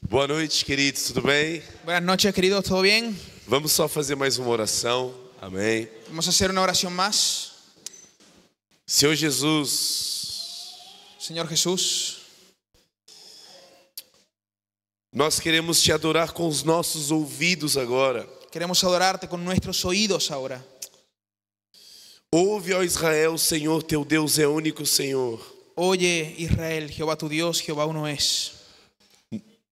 Boa noite, queridos, tudo bem? Buenas noches, queridos, ¿todo bien? Vamos só fazer mais uma oração, amém? Vamos a hacer una oración más. Senhor Jesus, Señor Jesús, nós queremos te adorar com os nossos ouvidos agora. queremos adorarte con nuestros oídos ahora. Ouve, ó Israel, Senhor, teu Deus é único, Senhor. Oye, Israel, Jehová tu Dios, Jehová uno es.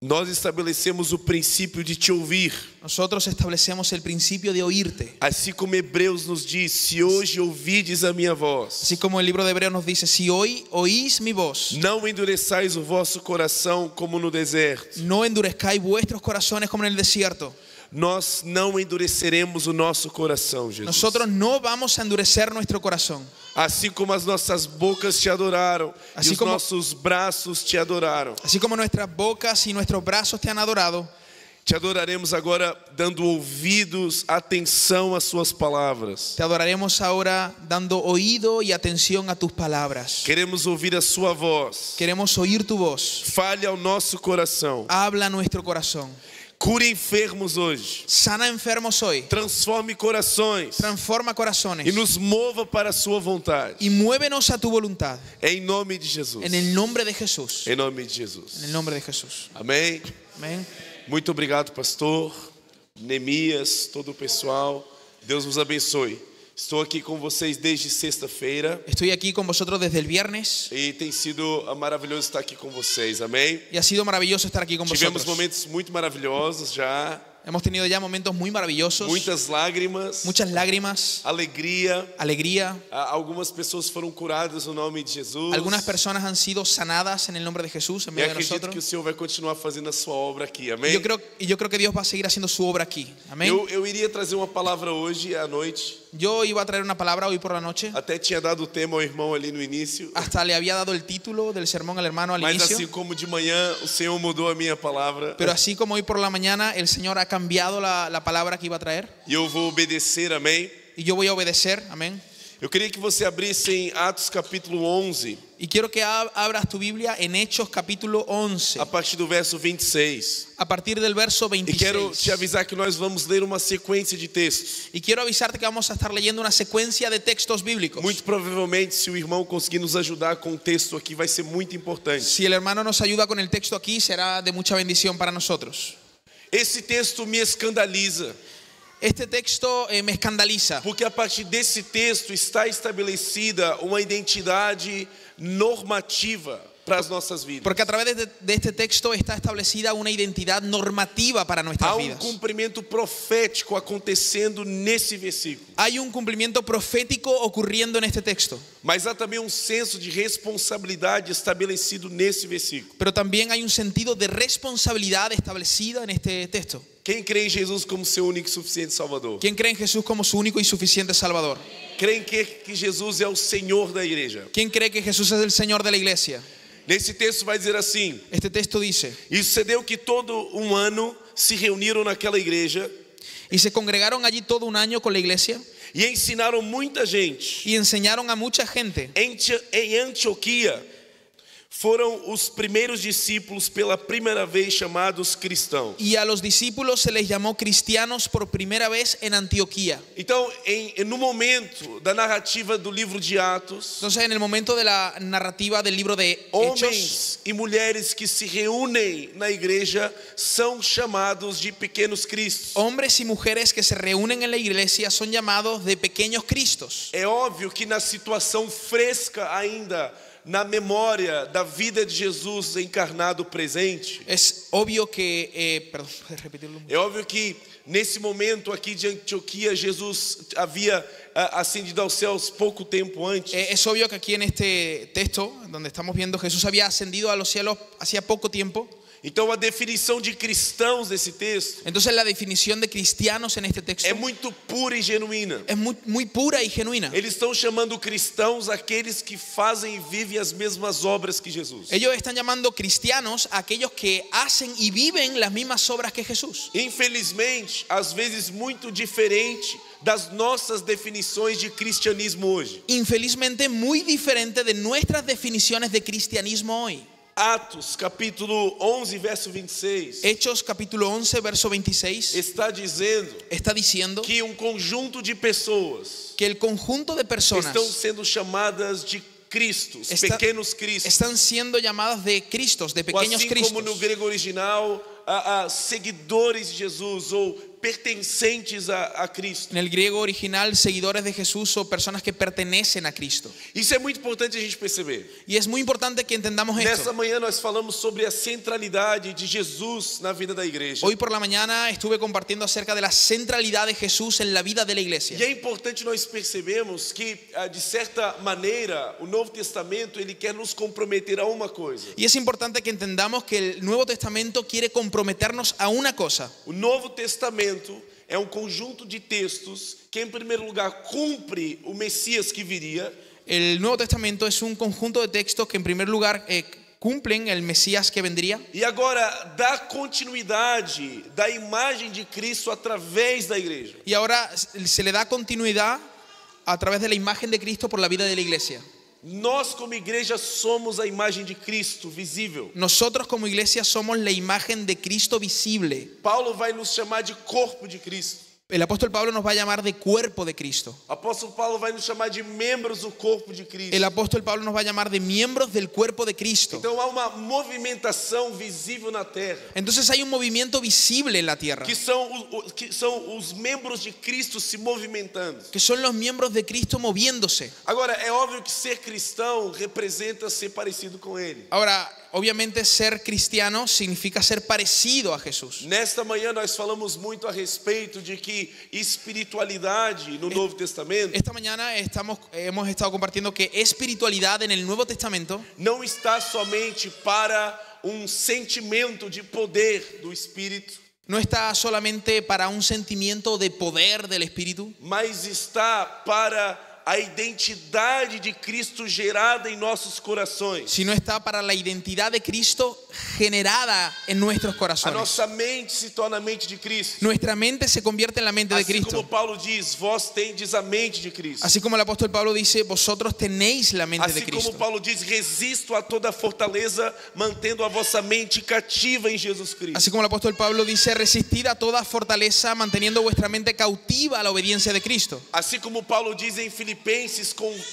Nós estabelecemos o princípio de te ouvir. Nosotros establecemos el principio de oírte. Assim como Hebreus nos diz, se hoje ouvides a minha voz, Así como el libro de Hebreos nos dice, si hoy oís mi voz, não endureçais o vosso coração como no deserto. no endurezcáis vuestros corazones como en el desierto. Nós não endureceremos o nosso coração, Jesus. Nosotros no vamos a endurecer nuestro corazón. Assim como as nossas bocas te adoraram Assim e os como- nossos braços te adoraram. Así como nuestras bocas y nuestros brazos te han adorado, Te adoraremos agora dando ouvidos, atenção às suas palavras. te adoraremos ahora dando oído y atención a tus palabras. Queremos ouvir a sua voz. Queremos oír tu voz. Fale ao nosso coração. Habla a nuestro corazón. Cure enfermos hoje. Sana enfermos hoy. Transforme corações Transforma corazones. e nos mova para a sua vontade. Y muévenos a tu voluntad. Em nome de Jesus. En el nombre de Jesús. Em nome de Jesus. En el nombre de Jesús. Amém. Amén. Muito obrigado, pastor, Neemias, todo o pessoal. Deus vos abençoe. Estou aqui com vocês desde sexta-feira Estoy aquí con vosotros desde el viernes e tem sido maravilhoso estar aqui com vocês. Amém? y ha sido maravilloso estar aquí con Tivemos vosotros. momentos muito maravilhosos já, Hemos tenido ya momentos muy maravillosos, muitas lágrimas, muchas lágrimas, alegria. alegría. Algumas pessoas foram curadas no nome de Jesus. Algunas personas han sido sanadas en el nombre de Jesús en E medio de acredito que o nosotros. Senhor vai continuar fazendo a sua obra aqui. Amém? Y yo creo que Dios va a seguir haciendo su obra aquí. Amén. Eu iria trazer uma palavra hoje à noite. Yo iba a traer una palabra hoy por la noche. Até tinha dado o tema ao irmão ali no início. Hasta le había dado el título del sermón al hermano al Mas inicio. assim como de manhã o Senhor mudou a minha palavra, Pero así como hoy por la mañana el Señor ha cambiado la palabra que iba a traer. e eu vou obedecer, amém? Y yo voy a obedecer. Amén. Eu queria que você abrisse em Atos capítulo 11, Y quiero que abras tu Biblia en Hechos capítulo 11. a partir do verso 26. A partir del verso E quero 26. te avisar que nós vamos ler uma sequência de textos. Y quiero avisarte que vamos a estar leyendo una secuencia de textos bíblicos. Muito provavelmente, se o irmão conseguir nos ajudar com o texto aqui, vai ser muito importante. Si el hermano nos ayuda con el texto aquí, será de mucha bendición para nosotros. Esse texto me escandaliza, Este texto me escandaliza, porque a partir desse texto está estabelecida uma identidade normativa para as nossas vidas. porque a través de este texto está establecida una identidad normativa para Há nuestras um vidas. cumprimento profético acontecendo nesse versículo. Hay un cumplimiento profético ocurriendo en este texto, Mas há também um senso de responsabilidade estabelecido nesse versículo. pero también hay un sentido de responsabilidad establecida en este texto. Quem crê em Jesus como seu único e suficiente Salvador? ¿Quién cree en Jesús como su único y suficiente Salvador? Creem que Jesus é o Senhor da igreja? ¿Quién cree que Jesús es el Señor de la iglesia? Nesse texto vai dizer assim: Este texto dice: e sucedeu que todo um ano se reuniram naquela igreja y se congregaron allí todo un año con la iglesia e ensinaram muita gente. y enseñaron a mucha gente. Em Antioquia foram os primeiros discípulos pela primeira vez chamados cristãos. Y a los discípulos se les llamó cristianos por primera vez en Antioquía. Então, no momento da narrativa do livro de Atos, Entonces, en el momento de la narrativa del libro de Hechos, homens e mulheres que se reúnem na igreja são chamados de pequenos cristos. hombres y mujeres que se reúnen en la iglesia son llamados de pequeños cristos. É óbvio que na situação fresca ainda, na memória da vida de Jesus encarnado presente, Es obvio que, perdón, ¿puedes repetirlo? é óbvio que nesse momento aqui de Antioquia, Jesus havia ascendido aos céus pouco tempo antes. Es obvio que aquí en este texto, donde estamos viendo, Jesús había ascendido a los cielos hacía poco tiempo. Então a definição de cristãos desse texto Entonces la definición de cristianos en este texto é muito pura e genuína. es muy pura y genuina. Eles estão chamando cristãos aqueles que fazem e vivem as mesmas obras que Jesus. Ellos están llamando cristianos a aquellos que hacen y viven las mismas obras que Jesús. Infelizmente, às vezes muito diferente das nossas definições de cristianismo hoje. Infelizmente muy diferente de nuestras definiciones de cristianismo hoy. Atos, capítulo 11, verso 26, Hechos capítulo 11, verso 26, está dizendo está diciendo que conjunto de pessoas que el conjunto de personas estão sendo chamadas de Cristos, Está- pequenos Cristos. están siendo llamadas de Cristos, de Ou pequeños assim como no Cristos. grego original, seguidores de Jesus ou pertencentes a Cristo. En el griego original, seguidores de Jesús o personas que pertenecen a Cristo. Isso é muito importante a gente perceber. Y es muy importante que entendamos Nessa esto. manhã nós falamos sobre a centralidade de Jesus na vida da igreja. Hoy por la mañana estuve compartiendo acerca de la centralidad de Jesús en la vida de la iglesia. E é importante nós percebermos que, de certa maneira, o Novo Testamento ele quer nos comprometer a uma coisa. Y es importante que entendamos que el Nuevo Testamento quiere comprometernos a una cosa. O Novo Testamento é conjunto de textos que, em primeiro lugar, cumpre o Messias que viria. El Nuevo Testamento es un conjunto de textos que en primer lugar cumplen el Mesías que vendría. E agora dá continuidade da imagem de Cristo através da igreja. Y ahora se le da continuidad a través de la imagen de Cristo por la vida de la iglesia. Nós, como igreja, somos a imagem de Cristo visível. Nosotros como iglesia somos la imagen de Cristo visible. Paulo vai nos chamar de corpo de Cristo. El apóstol Pablo nos va a llamar de cuerpo de Cristo. O apóstolo Paulo vai nos chamar de membros do corpo de Cristo. El apóstol Pablo nos va a llamar de miembros del cuerpo de Cristo. Então há uma movimentação visível na terra, Entonces hay un movimiento visible en la tierra, que são os membros de Cristo se movimentando. que son los miembros de Cristo moviéndose. Agora, é óbvio que ser cristão representa ser parecido com Ele. Ahora, obviamente ser cristiano significa ser parecido a Jesús. Nesta manhã nós falamos muito a respeito de que espiritualidade no Novo Testamento Esta mañana hemos estado compartiendo que espiritualidad en el Nuevo Testamento não está somente para sentimento de poder do Espírito, no está solamente para un sentimiento de poder del Espíritu, mas está para a identidade de Cristo gerada em nossos corações. sino está para la identidad de Cristo generada en nuestros A corazones. nossa mente se torna a mente de Cristo. Nuestra mente se convierte en la mente de Assim como Cristo. Paulo diz, vós tendes a mente de Cristo. Así como el apóstol Pablo dice, vosotros tenéis la mente de Assim como Cristo. Paulo diz, resisto a toda fortaleza, mantendo a vossa mente cativa em Jesus Cristo. Así como el apóstol Pablo dice, resistid a toda fortaleza manteniendo vuestra mente cautiva a la obediencia de Cristo. Assim como Paulo diz em Filipenses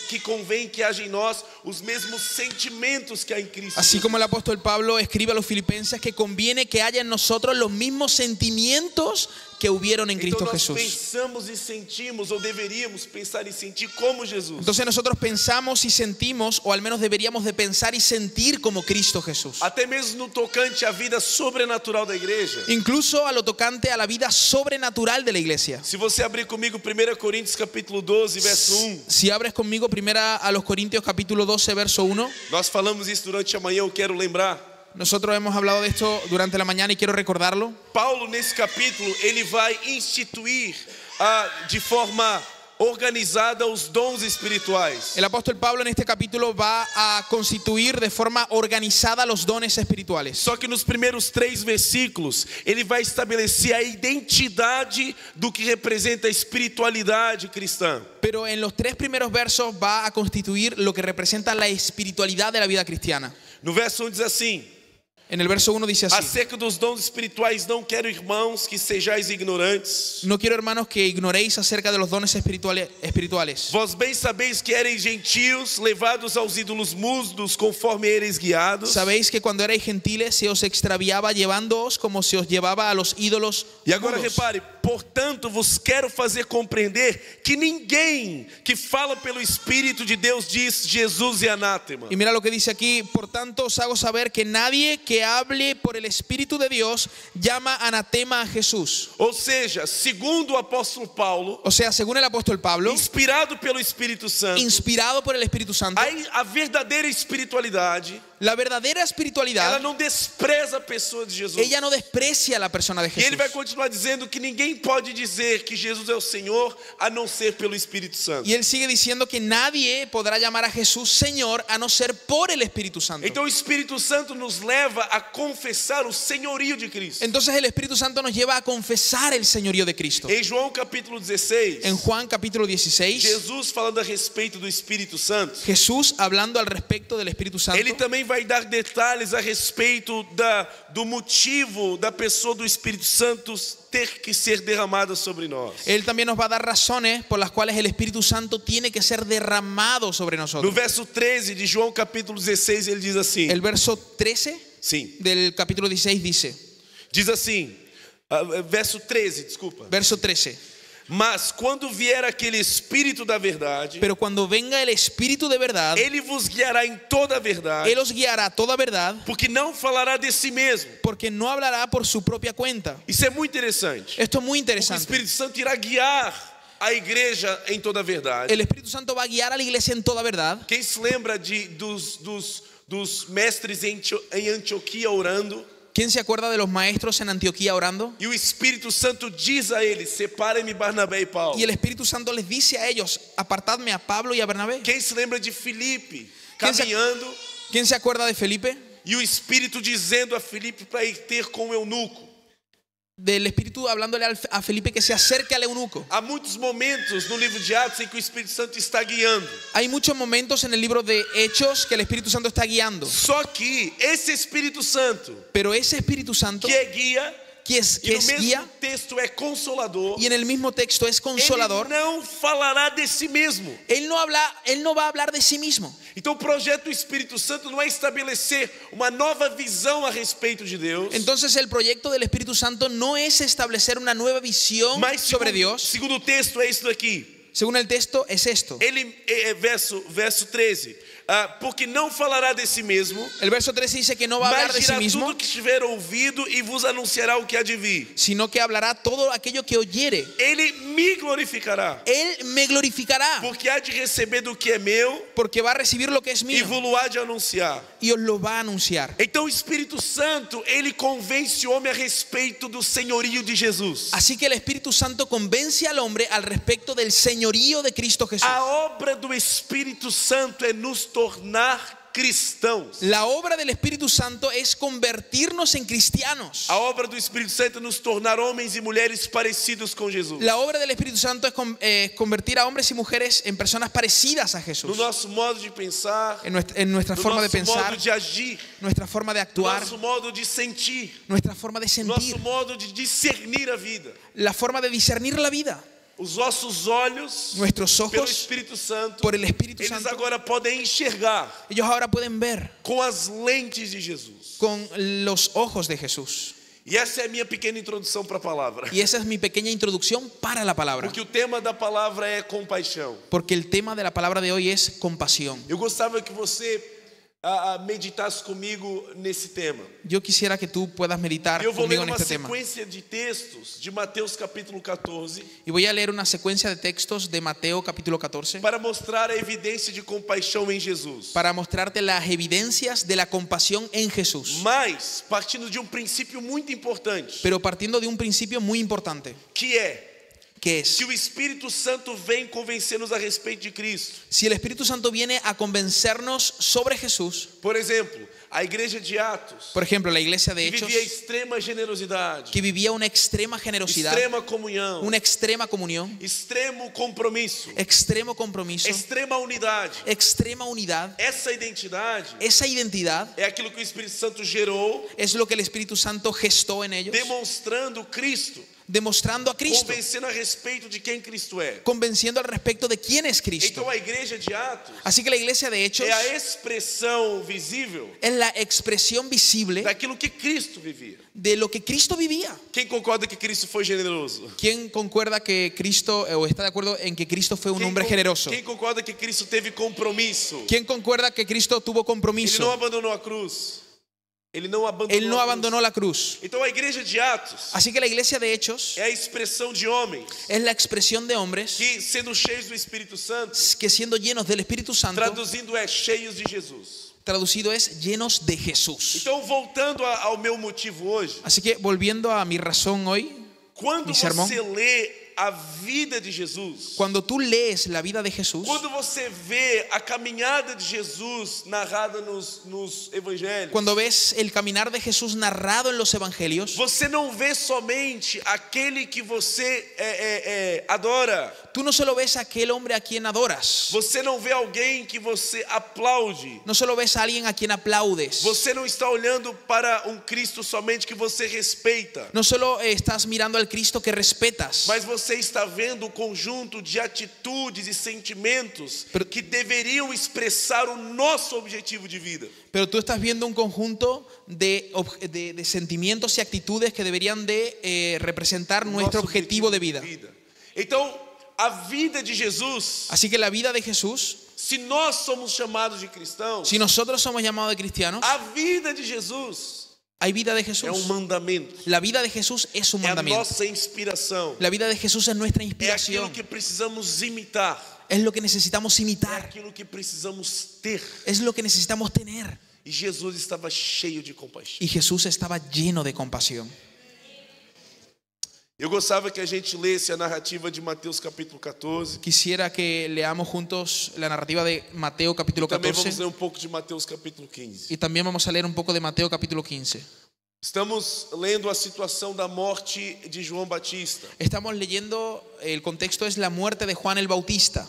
que convém que haja em nós os mesmos sentimentos que há em Cristo. Así como el apóstol Pablo escribe a los filipenses que conviene que haya en nosotros los mismos sentimientos que hubieron en Então Cristo nós Jesús. pensamos e sentimos, ou deveríamos pensar e sentir como Jesus. Entonces nosotros pensamos y sentimos, o al menos deberíamos de pensar y sentir como Cristo Jesús. Até mesmo no tocante à vida sobrenatural da igreja. Incluso a lo tocante a la vida sobrenatural de la iglesia. Se você abrir comigo 1 Coríntios capítulo 12, verso 1. Si abres conmigo primera a los Corintios capítulo 12 verso 1, Nós falamos isso durante a manhã, eu quero lembrar. nosotros hemos hablado de esto durante la mañana y quiero recordarlo. Paulo, nesse capítulo, ele vai instituir de forma organizada os dons espirituais. El apóstol Pablo en este capítulo va a constituir de forma organizada los dones espirituales. Só que nos primeiros 3 versículos, ele vai estabelecer a identidade do que representa a espiritualidade cristã. Pero en los 3 primeros versos va a constituir lo que representa la espiritualidad de la vida cristiana. No verso 1 diz assim: En el verso 1 dice así: acerca dos dons espirituais não quero, irmãos, que sejais ignorantes. no quiero, hermanos, que ignoréis acerca de los dones espirituales. Vós bem sabeis que ereis gentios, levados aos ídolos mudos, conforme ereis guiados. Sabéis que cuando erais gentiles se os extraviaba llevándoos como se os llevaba a los ídolos E agora mudos. repare, portanto vos quero fazer compreender que ninguém que fala pelo Espírito de Deus diz Jesus e anátema. Y mira lo que dice aquí: por tanto os hago saber que nadie que hable por el Espíritu de Dios llama anatema a Jesús. Ou seja, segundo o apóstolo Paulo, O sea, según el apóstol Pablo, inspirado pelo Espírito Santo, inspirado por el Espíritu Santo, a verdadeira espiritualidade, la verdadera ela espiritualidad, não despreza a pessoa de Jesus. ella no desprecia a la persona de E Jesús. ele vai continuar dizendo que ninguém pode dizer que Jesus é o Senhor a não ser pelo Espírito Santo. Y él sigue diciendo que nadie podrá llamar a Jesús Señor a no ser por el Espíritu Santo. Então o Espírito Santo nos leva a confessar o senhorio de Cristo. Entonces el Espíritu Santo nos lleva a confesar el señorío de Cristo. Em João capítulo 16, En Juan capítulo 16, Jesus falando a respeito do Espírito Santo, Jesús hablando al respecto del Espíritu Santo, ele também vai dar detalhes a respeito do motivo da pessoa do Espírito Santo ter que ser derramada sobre nós. Él también nos va a dar razones por las cuales el Espíritu Santo tiene que ser derramado sobre No nosotros. verso 13 de João capítulo 16, ele diz assim. El verso 13 Sim, del capítulo 16 dice, diz assim, verso 13, desculpa. verso 13, Mas quando vier aquele Espírito da verdade, pero cuando venga el Espíritu de verdad, ele vos guiará em toda a verdade, Él os guiará a toda verdad, porque não falará de si mesmo. porque no hablará por su propia cuenta. Isso é muito interessante. Esto es muy Porque o interesante. Espírito Santo irá guiar a igreja em toda a verdade. El Espíritu Santo va a guiar a la iglesia en toda verdad. Quem se lembra dos mestres em Antioquia orando? ¿Quién se acuerda de los maestros en Antioquía orando? E o Espírito Santo diz a eles: separem-me Barnabé e Paulo. Y el Espíritu Santo les dice a ellos, apartadme a Pablo y a Bernabé. Quem se lembra de Filipe Quem se- caminhando ¿Quién se acuerda de Felipe? e o Espírito dizendo a Filipe para ir ter com o eunuco? Del Espíritu hablándole a Felipe que se acerque al eunuco. Há muitos momentos no livro de Atos em que o Espírito Santo está guiando. Hay muchos momentos en el libro de Hechos que el Espíritu Santo está guiando. Só que esse Espírito Santo Pero ese Espíritu Santo que é guia, que es e no mesmo guía texto é consolador, y en el mismo texto es consolador, ele não falará de si mesmo. él no va a hablar de sí mismo. Então o projeto do Espírito Santo não é estabelecer uma nova visão a respeito de Deus, Entonces el proyecto del Espíritu Santo no es establecer una nueva visión mas sobre Dios. segundo o texto é isso daqui. Según el texto es esto. Ele verso 13, porque não falará de si mesmo, El verso 13 dice que no va a hablar mas de sí dirá mismo, tudo que estiver ouvido e vos anunciará o que há de vir. sino que hablará todo aquello que oyere. Ele me glorificará, Él me glorificará, porque há de receber do que é meu porque va a recibir lo que es e mío vos há de anunciar. y os lo va a anunciar. Então o Espírito Santo, ele convence o homem a respeito do senhorio de Jesus. Así que el Espíritu Santo convence al hombre al respecto del señorío de Cristo Jesús. A obra do Espírito Santo é nos tornar cristãos. La obra del Espíritu Santo es convertirnos en cristianos. A obra do Espírito Santo é nos tornar homens e mulheres parecidos com Jesus. La obra del Espíritu Santo es convertir a hombres y mujeres en personas parecidas a No Jesús. nosso modo de pensar, En nuestra no forma de nosso pensar, modo de agir, nuestra forma de no actuar, nosso modo de sentir, nuestra forma de nosso sentir, modo de discernir a vida. la forma de discernir la vida. Os nossos olhos, Nuestros pelo ojos, Espírito Santo, por el Espíritu eles Santo, agora podem enxergar ellos ahora pueden ver com as lentes de Jesus. con los ojos de Jesús. E essa é a minha pequena introdução para a palavra. Y esa es mi pequeña introducción para la palabra. Porque o tema da palavra é compaixão. Porque el tema de la palabra de hoy es compasión. Eu gostava que você meditasse comigo nesse tema. Yo quisiera que tú puedas meditar Eu vou ler conmigo en uma este tema. sequência de textos de Mateus capítulo 14 Y voy a leer una secuencia de textos de Mateo capítulo 14 para mostrar a evidência de compaixão em Jesus. para mostrarte las evidencias de la compasión en Jesús. Mas partindo de um princípio muito importante, Pero partiendo de un principio muy importante, que é que es, que o Espírito Santo vem convencer-nos a respeito de Cristo. si el Espíritu Santo viene a convencernos sobre Jesús, Por exemplo, a igreja de Atos, por ejemplo, la iglesia de que Hechos, vivia extrema generosidade, que vivía una extrema generosidad, extrema comunhão, una extrema comunión, extremo compromisso, extremo compromiso, extrema unidade. extrema unidad, Essa identidade esa identidad é aquilo que o Espírito Santo gerou, es lo que el Espíritu Santo gestó en ellos, demonstrando Cristo, demostrando a Cristo, convencendo a respeito de quem Cristo é. convenciendo al respecto de quién es Cristo. Então a igreja de Atos Así que la iglesia de Hechos é a expressão visível es la expresión visible daquilo que Cristo vivia. de lo que Cristo vivía. Quem concorda que Cristo foi generoso? ¿Quién concuerda que Cristo, o está de acuerdo en que Cristo fue un hombre generoso? Quem concorda que Cristo teve compromisso? ¿Quién concuerda que Cristo tuvo Ele não compromiso? abandonou a cruz. Ele não abandonou Él no a cruz. abandonó la cruz. Então a igreja de Atos Así que la iglesia de Hechos é a expressão de homens es la expresión de hombres que, sendo cheios do Espírito Santo, que siendo llenos del Espíritu Santo, traduzindo é cheios de Jesus. traducido es llenos de Jesús. Então, voltando ao meu motivo hoje, Así que volviendo a mi razón hoy, quando Mi sermão. você lê a vida de Jesus, Cuando tú lees la vida de Jesús, quando você vê a caminhada de Jesus narrada nos evangelhos, cuando ves el caminar de Jesús narrado en los evangelios, você não vê somente aquele que você adora. tú no solo ves a aquel hombre a quien adoras, Você não vê alguém que você aplaude. no solo ves a alguien a quien aplaudes, Você não está olhando para um Cristo somente que você respeita, no solo estás mirando al Cristo que respetas, mas você está vendo o conjunto de atitudes e sentimentos que deveriam expressar o nosso objetivo de vida. pero tú estás viendo un conjunto de sentimientos y actitudes que deberían de representar nuestro Nosso objetivo de vida. Então, a vida de Jesus, Así que la vida de Jesús, se nós somos chamados de cristãos, si nosotros somos llamados de cristianos, a vida de Jesus hay vida de é Jesús. mandamento, La vida de Jesús es un é a mandamiento. nossa inspiração, La vida de Jesús es nuestra é aquilo inspiración. que precisamos imitar, Es lo que necesitamos é imitar. aquilo que precisamos ter. Es lo que necesitamos tener. E Jesus estava cheio de compaixão. Y Jesús estaba lleno de compasión. Eu gostava que a gente lesse a narrativa de Mateus capítulo 14. Quisiera que leamos juntos la narrativa de Mateo capítulo Também vamos 14 ler um pouco de Mateus capítulo 15. y también vamos a leer un poco de Mateo capítulo 15. Estamos lendo a situação da morte de João Batista. Estamos leyendo, el contexto es la muerte de Juan el Bautista.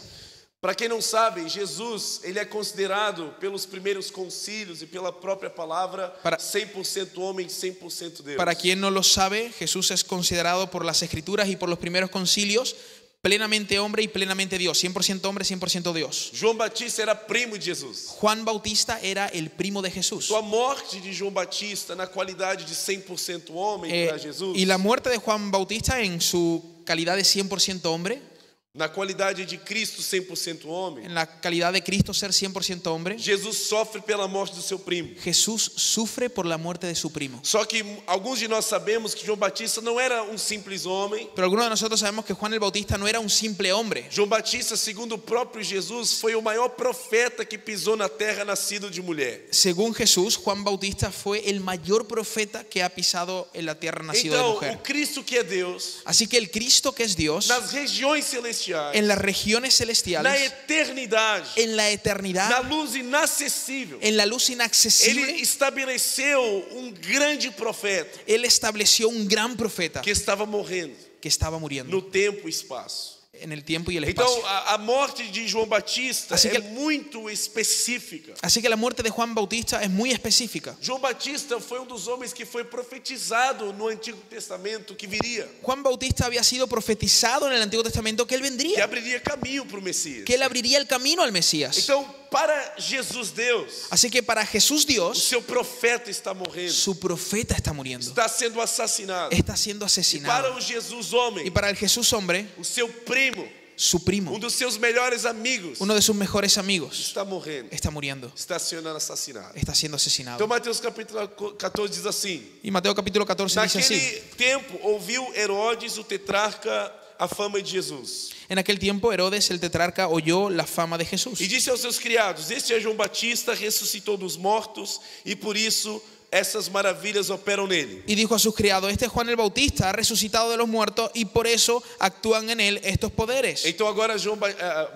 Para quem não sabe, Jesus, ele é considerado pelos primeiros concílios e pela própria palavra Para- 100% homem, 100% Deus. Para quien no lo sabe, Jesús es considerado por las escrituras y por los primeros concilios plenamente hombre y plenamente Dios, 100% hombre, 100% Dios. João Batista era primo de Jesus. Juan Bautista era el primo de Jesús. A morte de João Batista na qualidade de 100% homem para Jesus, Y la muerte de Juan Bautista en su calidad de 100% hombre, na qualidade de Cristo 100% homem, en la calidad de Cristo ser 100% hombre, Jesus sofre pela morte do seu primo. Jesús sufre por la muerte de su primo. Só que alguns de nós sabemos que João Batista não era um simples homem. Pero algunos de nosotros sabemos que Juan el Bautista no era un simple hombre. João Batista, segundo o próprio Jesus, foi o maior profeta que pisou na terra nascido de mulher. Según Jesús, Juan Bautista fue el mayor profeta que ha pisado en la tierra nacido de Então, mujer. o Cristo que é Deus, Así que el Cristo que es Dios, nas regiões celestiais, en las regiones na celestiales, eternidade, en la na eternidad, luz inacessível, en la luz ele inaccesible, estabeleceu um grande profeta Él estableció un gran profeta que estava morrendo que estaba muriendo no tempo e espaço. en el tiempo y el Então, espacio. a morte de João Batista Assim que- é muito específica. Así que la muerte de Juan Bautista es muy específica. João Batista foi um dos homens que foi profetizado no Antigo Testamento que viria, Juan Bautista había sido profetizado en el Antiguo Testamento que él que vendría, abriria caminho para o Messias. que él abriría el camino al Mesías. Então, para Jesus Deus, Así que para Jesús o Dios, seu profeta está morrendo, su profeta está muriendo, está sendo assassinado. está siendo E para asesinado. o Jesus homem, Y para el Jesús hombre, o seu primo, su primo, dos seus melhores amigos, uno de sus mejores amigos, está morrendo, está muriendo, está sendo assassinado. está siendo Então, asesinado. Mateus capítulo 14 diz assim: Y Mateo capítulo 14 dice así: naquele tempo ouviu Herodes, o tetrarca, a fama de Jesus. en aquel tiempo Herodes el tetrarca oyó la fama de Jesús E disse aos seus criados: este é João Batista, ressuscitou dos mortos, e por isso essas maravilhas operam nele. y dijo a sus criados: este es Juan el Bautista, ha resucitado de los muertos y por eso actúan en él estos poderes. Então agora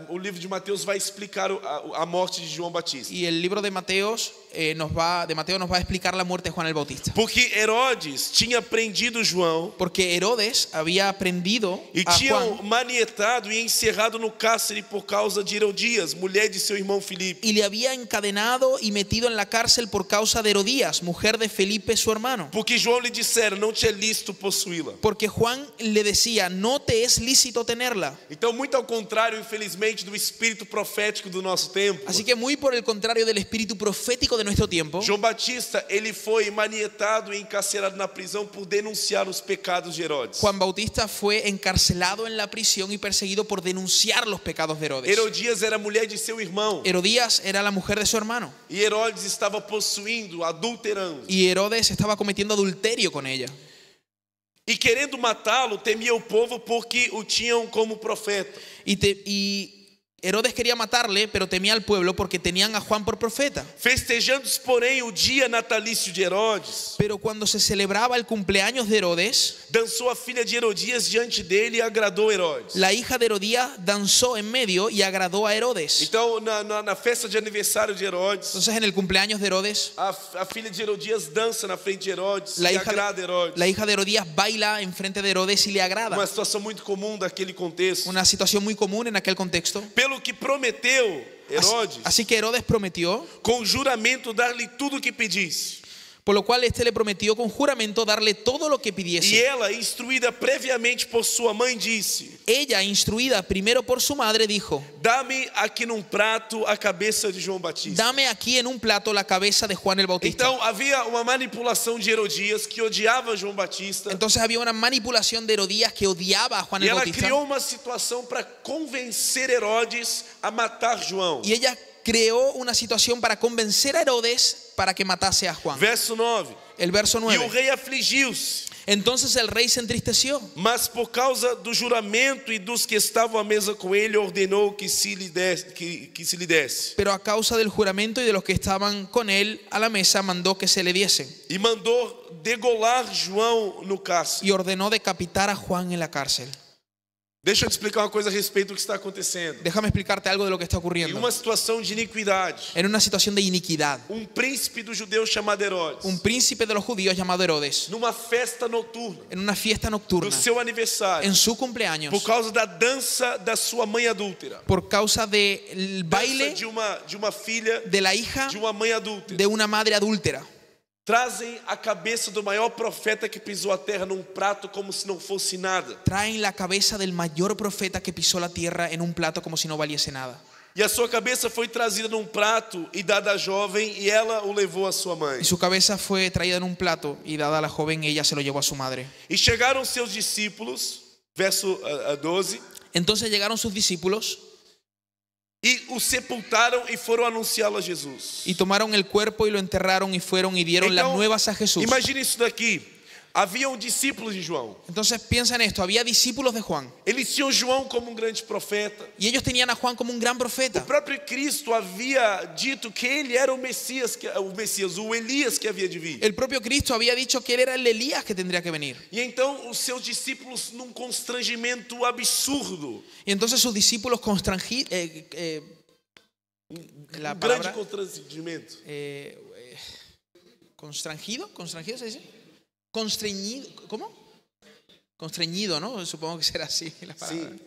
o livro de Mateus vai explicar a morte de João Batista. Y el libro de Mateo nos va a explicar la muerte de Juan el Bautista. Porque Herodes tinha prendido João Porque Herodes había prendido e a tinham Juan manietado e encerrado no cárcere por causa de Herodias, mulher de seu irmão Filipe. y le había encadenado y metido en la cárcel por causa de Herodías, mujer de Felipe su hermano. Porque João lhe dissera: não te é lícito possuí-la. Porque Juan le decía: no te es lícito tenerla. Então, muito ao contrário, infelizmente, do espírito profético do nosso tempo, Así que muy por el contrario del espíritu profético de nuestro tiempo, João Batista, ele foi manietado e encarcerado na prisão por denunciar os pecados de Herodes. Juan Bautista fue encarcelado en la prisión y perseguido por denunciar los pecados de Herodes. Herodias era mulher de seu irmão Herodías era la mujer de su hermano e Herodes estava possuindo, adulterando. y Herodes estaba cometiendo adulterio con ella. E querendo matá-lo, temia o povo porque o tinham como profeta. Y Herodes quería matarle, pero temía al pueblo porque tenían a Juan por profeta. Festejando, porém, o dia natalício de Herodes, Pero cuando se celebraba el cumpleaños de Herodes, dançou a filha de Herodias diante dele e agradou Herodes. la hija de Herodías danzó en medio y agradó a Herodes. Então, na festa de aniversário de Herodes, Entonces en el cumpleaños de Herodes, a filha de Herodias dança na frente de Herodes la e hija agrada Herodes. de Herodías baila enfrente de Herodes y le agrada. Uma situação muito comum daquele contexto. Una situación muy común en aquel contexto. Pelo que prometeu Herodes, Así que Herodes prometió, com juramento, dar-lhe tudo o que pedisse. por lo cual este le prometió con juramento darle todo lo que E pidiese. ela, instruída previamente por sua mãe, disse: Ella, instruida primero por su madre, dijo: dá-me aqui num prato a cabeça de João Batista. dame aquí en un plato la cabeza de Juan el Bautista. Então havia uma manipulação de Herodias que odiava João Batista. Entonces había una manipulación de Herodías que odiaba a Juan E el ela Bautista. criou uma situação para convencer Herodes a matar João. Y ella creó una situación para convencer a Herodes para que matase a Juan. Verso 9. El verso E o 9. rei afligiu-se, Entonces el rey se entristeció, mas por causa do juramento e dos que estavam à mesa com ele, ordenou que se lhe desse. pero a causa del juramento y de los que estaban con él a la mesa mandó que se le diesen. E mandou degolar João no cárcere. Y ordenó decapitar a Juan en la cárcel. Deixa eu te explicar uma coisa a respeito do que está acontecendo. Déjame explicarte algo de lo que está Em ocurriendo. uma situação de iniquidade, En una situación de iniquidad, príncipe dos judeus chamado Herodes, un príncipe de los judíos llamado Herodes, numa festa noturna en una fiesta do nocturna, seu aniversário, en su cumpleaños, por causa da dança da sua mãe adúltera, por causa del dança baile de uma filha de la hija de uma mãe adúltera, de una madre adúltera, trazem a cabeça do maior profeta que pisou a terra num prato como se não fosse nada. traen la cabeza del mayor profeta que pisó la tierra en un plato como si no valiese nada. E a sua cabeça foi trazida num prato e dada à jovem, e ela o levou à sua mãe. Y su cabeza fue traída en un plato y dada a la joven, ella se lo llevó a su madre. E chegaram seus discípulos, verso 12, Entonces llegaron sus discípulos e o sepultaram e foram anunciá-lo a Jesus. y tomaron el cuerpo y lo enterraron y fueron y dieron las nuevas a Jesús. Imagine isso daqui. Haviam discípulos de João. Entonces piensa en esto, había discípulos de Juan Eles tinham João como um grande profeta. y ellos tenían a Juan como un gran O profeta. próprio Cristo havia dito que ele era o Messias, o Elias que havia de vir. El propio Cristo había dicho que él era el Elías que tendría que venir. E então os seus discípulos, num constrangimento absurdo, Y entonces sus discípulos constrangidos, la grande palabra constrangimento. constrangido se dice, constreñido, ¿cómo? Constreñido, ¿no? Supongo que será así la palabra. Sim.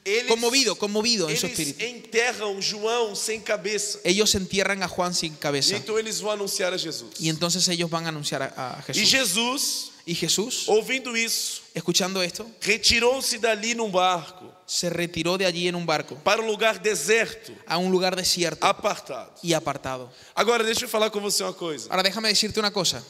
Eles, Conmovido en su eles espíritu. enterram João sem cabeça. Ellos entierran a Juan sin E cabeza então eles vão anunciar a Jesus. y entonces ellos van a anunciar a E Jesús. Jesus, Y Jesús, ouvindo isso, escuchando esto, retirou-se dali num barco se retiró de allí en un barco para um lugar deserto, a un lugar desierto apartado. y apartado. Agora deixa eu falar com você uma coisa. Ahora déjame decirte una cosa.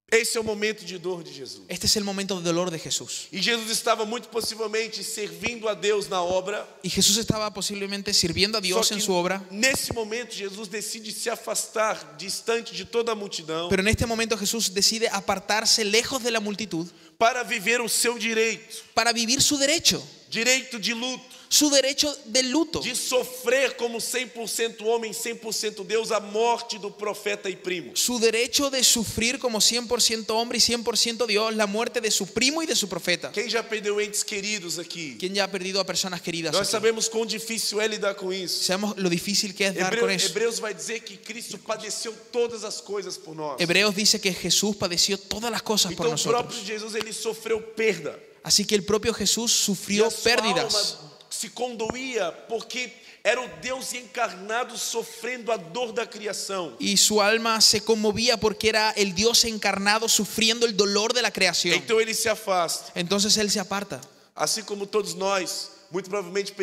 Esse é o momento de dor de Jesus. Este es el momento de dolor de Jesús. E Jesus estava muito possivelmente servindo a Deus na obra. Y Jesús estaba posiblemente sirviendo a Só Dios que en su obra. nesse momento Jesus decide se afastar, distante de toda a multidão, Pero en este momento Jesús decide apartarse lejos de la multitud para viver o seu direito, para vivir su derecho de luto, su derecho del luto, de sofrer como 100% homem, 100% Deus, a morte do profeta e primo. su derecho de sufrir como 100% hombre y 100% Dios la muerte de su primo y de su profeta. Quem já perdeu entes queridos aqui? ¿Quién ya ha perdido a personas queridas Nós aquí? sabemos quão difícil é lidar com isso. Sabemos lo difícil que es dar con eso. Hebreus vai dizer que Cristo padeceu todas as coisas por nós. Hebreos dice que Jesús padeció todas las cosas por Então o próprio nosotros. Jesus ele sofreu perda. Así que el propio Jesús E sufrió a sua pérdidas. alma se condoía porque era o Deus encarnado sofrendo a dor da criação. Y su alma se conmovía porque era el Dios encarnado sufriendo el dolor de la creación. Então ele se afasta. Entonces Él se aparta. Assim como todos nós, muito provavelmente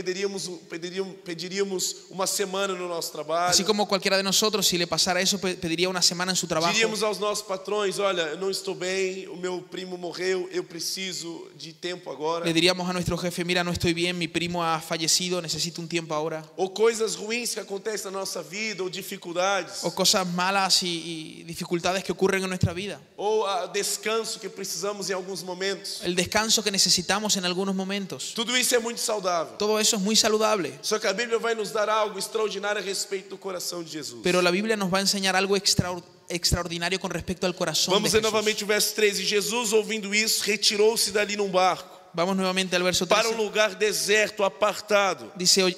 pediríamos uma semana no nosso trabalho. Así como cualquiera de nosotros, si le pasara eso, pediría una semana en su trabajo. Diríamos aos nossos patrões: olha, eu não estou bem, o meu primo morreu, eu preciso de tempo agora. Le diríamos a nuestro jefe: mira, no estoy bien, mi primo ha fallecido, necesito un tiempo ahora. Ou coisas ruins que acontecem na nossa vida, ou dificuldades. O cosas malas y dificultades que ocurren en nuestra vida. Ou descanso que precisamos em alguns momentos. El descanso que necesitamos en algunos momentos. Tudo isso é muito saudável. saudável. Todo eso es muy saludable. Só que a Bíblia vai nos dar algo extraordinário a respeito do coração de Jesus. Pero la Biblia nos va a enseñar algo extraordinario con respecto al corazón de Vamos ver Jesús. novamente o verso 13. Jesus, ouvindo isso, retirou-se dali num barco Vamos nuevamente al verso para 13. lugar deserto, apartado. Dice,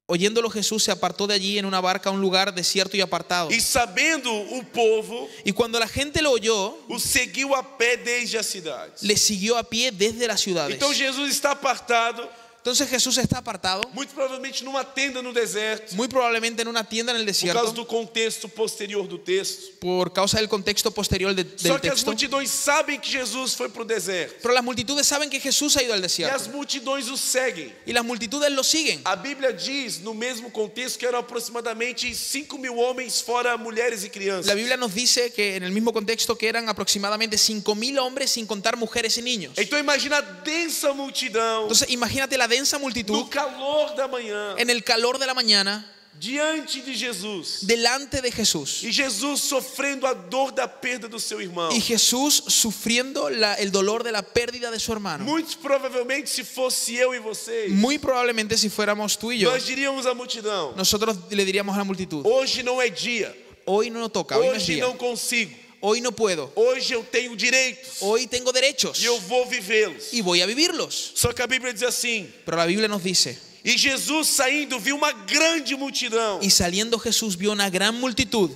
oyéndolo Jesús se apartó de allí en una barca a un lugar desierto y apartado. E sabendo o povo, Y cuando la gente lo oyó, o seguiu a pé desde as cidades. le siguió a pie desde las ciudades. Então Jesus está apartado, Entonces Jesús está apartado, muito provavelmente numa tenda no deserto, muy probablemente en una tienda en el por causa desierto, do contexto posterior do texto. por causa del contexto posterior del Só que as texto. multidões sabem que Jesus foi para o deserto. Pero las multitudes saben que Jesús ha ido al E as desierto. multidões o seguem. Y las multitudes lo siguen. A Bíblia diz, no mesmo contexto, que eram aproximadamente 5.000 homens, fora mulheres e crianças. La Biblia nos dice que en el mismo contexto que eran aproximadamente 5.000 hombres sin contar mujeres y niños. Então imagina a densa multidão, Entonces imagínate la densa multitud no calor da manhã, en el calor de la mañana diante de Jesus. delante de Jesús. E Jesus sofrendo a dor da perda do seu irmão. Y Jesús sufriendo el dolor de la pérdida de su hermano. Muito provavelmente, se fosse eu e vocês, Muy probablemente si fuéramos tú y yo, nós diríamos à multidão: nosotros le diríamos a la multitud, hoje não é dia, hoy no toca, hoy no es hoje día, não consigo, hoy no puedo, hoje eu tenho direitos hoy tengo derechos e eu vou vivê-los. y voy a vivirlos. Só que a Bíblia diz assim: Pero la Biblia nos dice, e Jesus saindo viu uma grande multidão y saliendo Jesús vio una gran multitud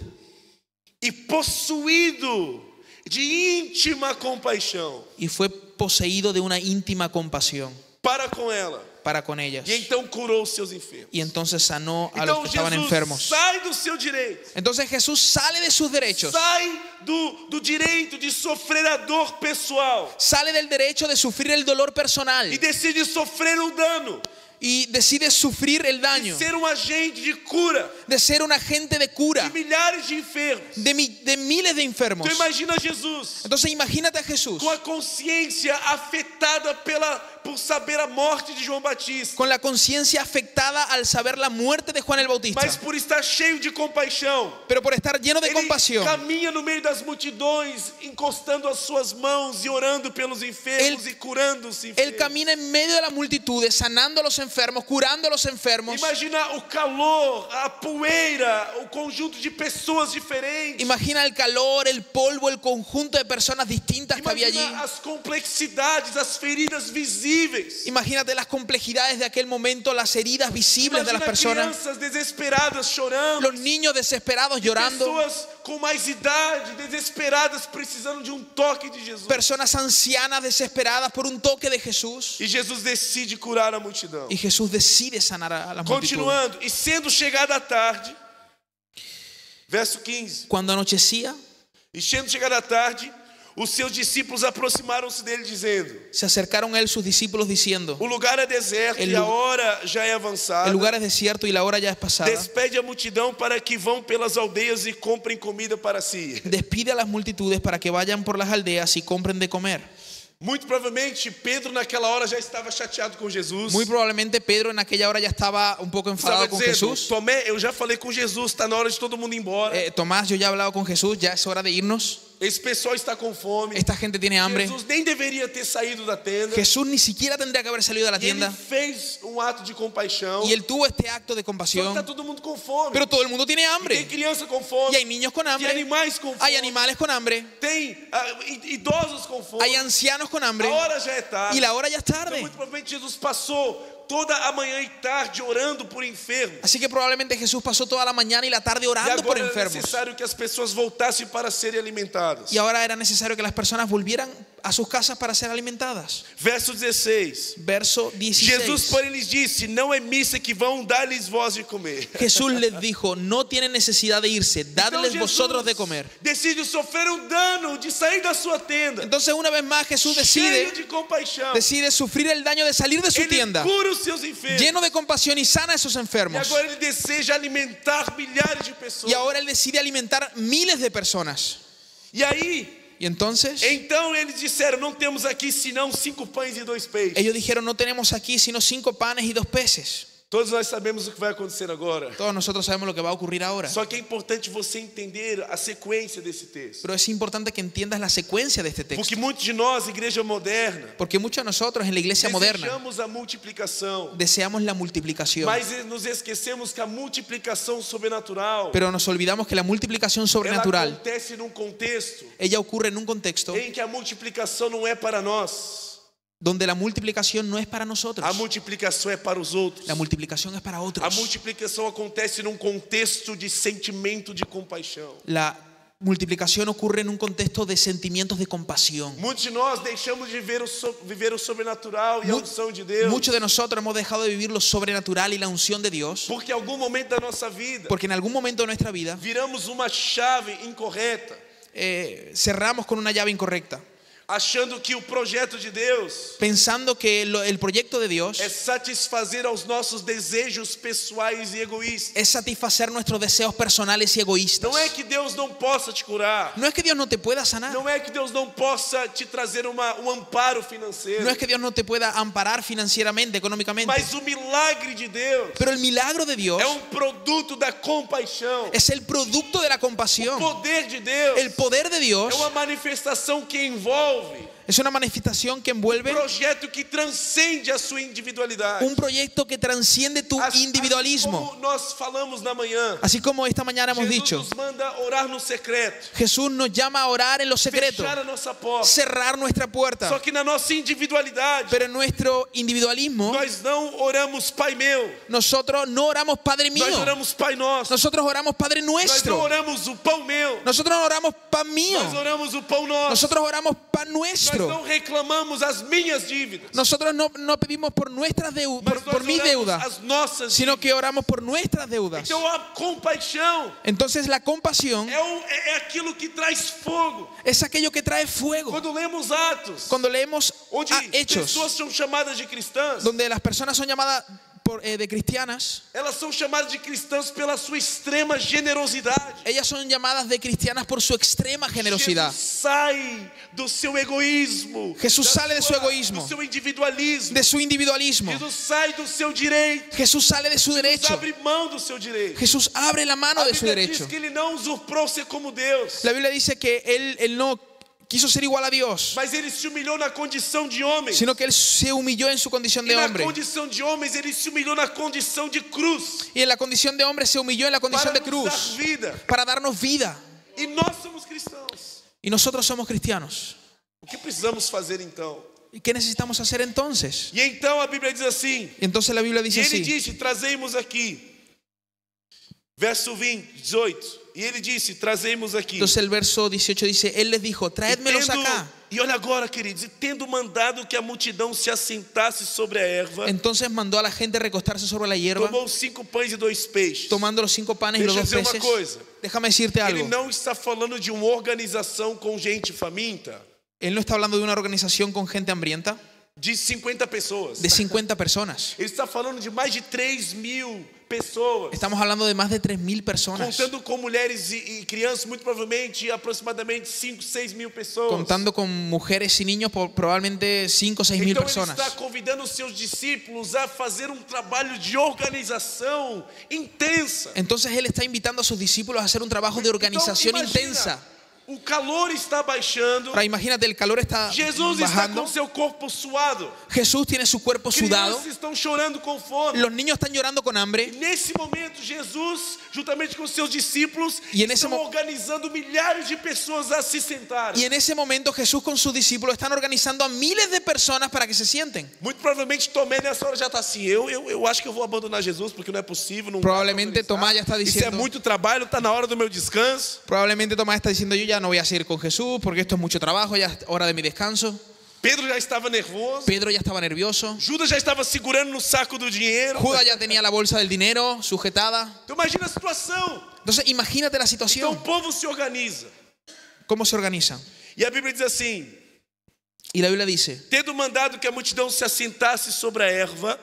e possuído de íntima compaixão y fue poseído de una íntima compasión para com ela, para con ellas. e então curou os seus enfermos. Y entonces sanó a los Então que estaban Jesus enfermos. sai do seu direito, Entonces Jesús sale de sus derechos, sai do direito de sofrer a dor pessoal sale del derecho de sufrir el dolor personal e decide sofrer o dano y decide sufrir el de daño, ser um agente de cura de ser un agente de de cura milhares de enfermos. de miles de enfermos. Então imagina Jesus Entonces imagínate a Jesús com a consciência afetada por saber a morte de João Batista, con la conciencia afectada al saber la muerte de Juan el Bautista, mas por estar cheio de compaixão, pero por estar lleno de ele compasión, caminha no meio das multidões, encostando as suas mãos e orando pelos enfermos e curando os Él enfermos. camina en medio de las multitudes, sanando a los enfermos, curando a los enfermos. Imagina o calor, a poeira, o conjunto de pessoas diferentes. Imagina el calor, el polvo, el conjunto de personas distintas que había allí. Imagina as complexidades, as feridas visíveis. Imagínate las complejidades de aquel momento, las heridas visibles de las Imagina personas, crianças desesperadas chorando. los niños desesperados llorando, Pessoas com mais idade, desesperadas, precisando de um toque de Jesus. personas ancianas desesperadas por un toque de Jesús. E Jesus decide curar a multidão. Y Jesús decide sanar a las multitudes. Continuando, e sendo chegada a tarde, verso 15. Cuando anochecía, E sendo chegada a tarde, os seus discípulos aproximaram-se dele, dizendo: se acercaron a él sus discípulos diciendo, o lugar é deserto El e a lu- hora já é avançada. el lugar es desierto y la hora ya es pasada. Despede a multidão para que vão pelas aldeias e comprem comida para si. Despide a las multitudes para que vayan por las aldeas y compren de comer. Muito provavelmente Pedro naquela hora já estava chateado com Jesus. Muy probablemente Pedro en aquella hora ya estaba un poco Estava enfadado con dizendo: Jesús. Tomé, eu já falei com Jesus, está na hora de todo mundo ir embora. Tomás, yo ya he hablado con Jesús, ya es hora de irnos. Esse pessoal está com fome. Esta gente tiene hambre. Jesus nem deveria ter saído da tenda. Jesús ni siquiera tendría que haber salido de la E ele tienda. fez um ato de compaixão. Y él tuvo este acto de Só que compasión. está todo mundo com fome. Pero todo el mundo tiene Tem hambre. criança com fome. Y hay niños con Tem hambre. animais com fome. Hay animales con hambre. Tem idosos com fome. Hay ancianos con hambre. A hora já é tarde. Y la hora ya es Então, tarde. muito provavelmente Jesus passou toda a manhã e tarde orando por enfermos. Así que probablemente Jesús pasó toda la mañana y la tarde E orando por agora era enfermos. necessário que as pessoas voltassem para serem alimentadas. Y ahora era necesario que las personas volvieran a sus casas para ser alimentadas. Verso 16. Verso Jesus, 16. porém, lhes disse: não é missa que vão dar-lhes vós de comer. Jesús les dijo, no tienen necesidad de irse, dadles Então, vosotros de Jesus comer. decide sofrer o dano de sair da sua tenda. Entonces una vez más Jesús Cheio de compaixão. decide sufrir el daño de salir de su Ele tienda, cura os seus enfermos. lleno de compasión y sana a esos E enfermos. agora ele deseja alimentar milhares de pessoas. Y ahora él decide alimentar miles de personas. E aí, Y entonces então eles disseram: não temos aqui senão 5 pães e 2 peixes. ellos dijeron, no tenemos aquí sino 5 panes y 2 peces. Todos nós sabemos o que vai acontecer agora. Todos nosotros sabemos lo que va a ocurrir ahora. Só que é importante você entender a sequência desse texto. Pero es importante que entiendas la secuencia de este texto. Porque muitos de nós, igreja moderna, Porque muchos de nosotros en la iglesia moderna desejamos a multiplicação, deseamos la multiplicación. mas nos esquecemos que a multiplicação sobrenatural, Pero nos olvidamos que la multiplicación ela sobrenatural, acontece num contexto ella ocurre en un contexto em que a multiplicação não é para nós. donde la multiplicación no es para A nosotros. multiplicação é para os outros. La multiplicación es para A otros. multiplicação acontece num contexto de sentimento de compaixão. La multiplicación ocurre en un contexto de sentimientos de compasión. Muitos de nós deixamos de viver o sobrenatural e a unção de Deus, Muchos de nosotros hemos dejado de vivir lo sobrenatural y la unción de Dios porque em algum momento da nossa vida porque en algún momento de nuestra vida viramos uma chave incorreta, cerramos con una llave incorrecta, achando que o projeto de Deus pensando que el proyecto de Dios é satisfazer aos nossos desejos pessoais e egoístas. es satisfacer nuestros deseos personales y egoístas. Não é que Deus não possa te curar. No es que Dios no te pueda sanar. Não é que Deus não possa te trazer amparo financeiro. No es que Dios no te pueda amparar financieramente, económicamente. Mas o milagre de Deus Pero el milagro de Dios é produto da compaixão. es el producto de la O compasión. poder de Deus El poder de Dios é uma manifestação que envolve es una manifestación que envuelve projeto que transcende a sua individualidade. un proyecto que transciende tu individualismo. Como nós falamos na manhã, Así como esta mañana hemos Jesus dicho, nos manda orar no secreto, Jesús nos llama a orar en lo secreto, fechar a nossa porta. cerrar nuestra Só puerta. que na nossa individualidade, Pero en nuestro individualismo, nós não oramos Pai meu, nosotros no oramos Padre mío, nós oramos Pai nosso. nosotros oramos Padre Nós não nuestro, oramos o pão meu, nosotros no oramos Pan mío, nós oramos o pão nosso. nosotros oramos Pan Nós nuestro. não reclamamos as minhas dívidas, Nosotros no pedimos por nuestras deudas, mas por nós mis oramos deudas, as nossas sino dívidas. que oramos por nuestras deudas. Então a compaixão Entonces la compasión é aquilo que traz fogo. es aquello que trae fuego. Quando lemos Atos, Cuando leemos onde Hechos, pessoas são chamadas de cristãs, donde las personas son llamadas de cristianas, elas são chamadas de cristãs pela sua extrema generosidade. ellas son llamadas de cristianas por su extrema generosidad. Jesus sai do seu egoísmo. Jesús da sale de su egoísmo, do seu individualismo. de su individualismo. Jesus sai do seu direito. Jesús sale de su Jesus derecho. abre mão do seu direito. Jesús abre la mano A de su Bíblia derecho. diz que ele não usurpou ser como Deus, La Biblia dice que él no quiso ser igual a Dios, mas ele se humilhou na condição de homem. sino que él se humilló en su condición E de na hombre. condição de homens, ele se humilhou na condição de cruz. Y en la condición de hombre se humilló en la condición Para de nos dar cruz vida. para darnos vida. E nós somos cristãos. Y nosotros somos cristianos. O que precisamos fazer então? ¿Y qué necesitamos hacer entonces? E então a Bíblia diz assim. Y entonces la Biblia E dice ele así. disse, trazemos aqui. Verso 20, 18. E ele disse, trazemos aqui. Entonces el verso 18 dice, Él les dijo, traédmelos acá. E olha agora, queridos, e tendo mandado que a multidão se assentasse sobre a erva, Entonces mandó a la gente recostarse sobre la hierba, tomou 5 pães e 2 peixes. tomando los 5 panes y los Deixa eu 2 dizer uma peces. coisa. Déjame decirte Ele algo. não está falando de uma organização com gente faminta, Él no está hablando de una organización con gente hambrienta, de 50 pessoas. de 50 personas. Ele está falando de mais de 3.000 pessoas. Estamos hablando de más de 3.000 personas. Contando com mulheres e crianças, muito provavelmente aproximadamente 5, 6 mil pessoas. Contando con mujeres y niños, probablemente 5 o 6 mil Então ele personas. está convidando os seus discípulos a fazer trabalho de organização intensa. Entonces Él está invitando a sus discípulos a hacer un trabajo de organización Então, imagina, intensa. o calor está baixando. Ahora imagínate, el calor está Jesus está bajando. com seu corpo suado. Jesús tiene su cuerpo sudado. Crianças estão chorando com fome. Los niños están llorando con hambre. Nesse momento, Jesus, juntamente com seus discípulos, E nesse estão organizando milhares de pessoas a se sentarem. Y en ese momento Jesús con sus discípulos están organizando a miles de personas para que se sienten. Muito provavelmente Tomé nessa hora já está assim, eu acho que eu vou abandonar Jesus porque não é possível. Não Probablemente Tomás ya está Isso é diciendo, muito trabalho, está na hora do meu descanso. probablemente Tomás está diciendo, yo ya no voy a seguir con Jesús porque esto es mucho trabajo, ya es hora de mi descanso. Pedro já estava nervoso. Pedro ya estaba nervioso. Judas já estava segurando no saco do dinheiro. Judas ya tenía la bolsa del dinero sujetada. Então imagina a situação. Entonces imagínate la Então situación, o povo se organiza. cómo se organizan. E a Bíblia diz assim: Y la Biblia dice, tendo mandado que a multidão se assentasse sobre a erva,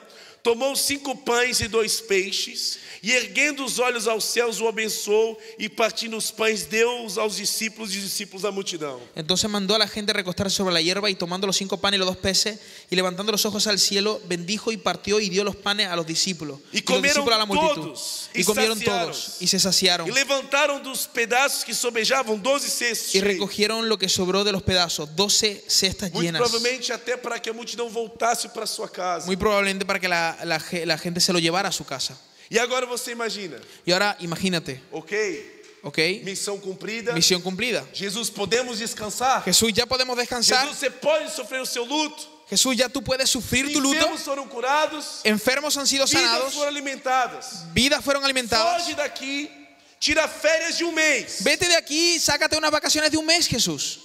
tomou 5 pães e 2 peixes, e erguendo os olhos aos céus, o abençoou, e partindo os pães, deu-os aos discípulos, e os discípulos à multidão. Entonces mandó a la gente recostarse sobre la hierba, y tomando los 5 panes y los 2 peces, y levantando los ojos al cielo, bendijo y partió y dio los panes a los discípulos. Y los comieron discípulos a la multitud. todos, Y y comieron saciaron. todos y se saciaron. E levantaram dos pedaços que sobejavam 12 cestos Y cheios. recogieron lo que sobró de los pedazos, 12 cestas Muito llenas. provavelmente até para que a multidão voltasse para sua casa. Muy probablemente para que la gente se lo llevara a su casa. E agora você imagina, Y ahora imagínate, ok? ¿ok? Missão cumprida. Misión cumplida. Jesus, podemos descansar? Jesús, ya podemos descansar. Jesus, você pode sofrer o seu luto? Jesús, ya tú puedes sufrir tu luto. Enfermos foram curados, Enfermos han sido vidas sanados. foram alimentadas. Vidas fueron alimentadas. Foge daqui, tira férias de um mês. Vete de aquí, sácate unas vacaciones de un mes, Jesús.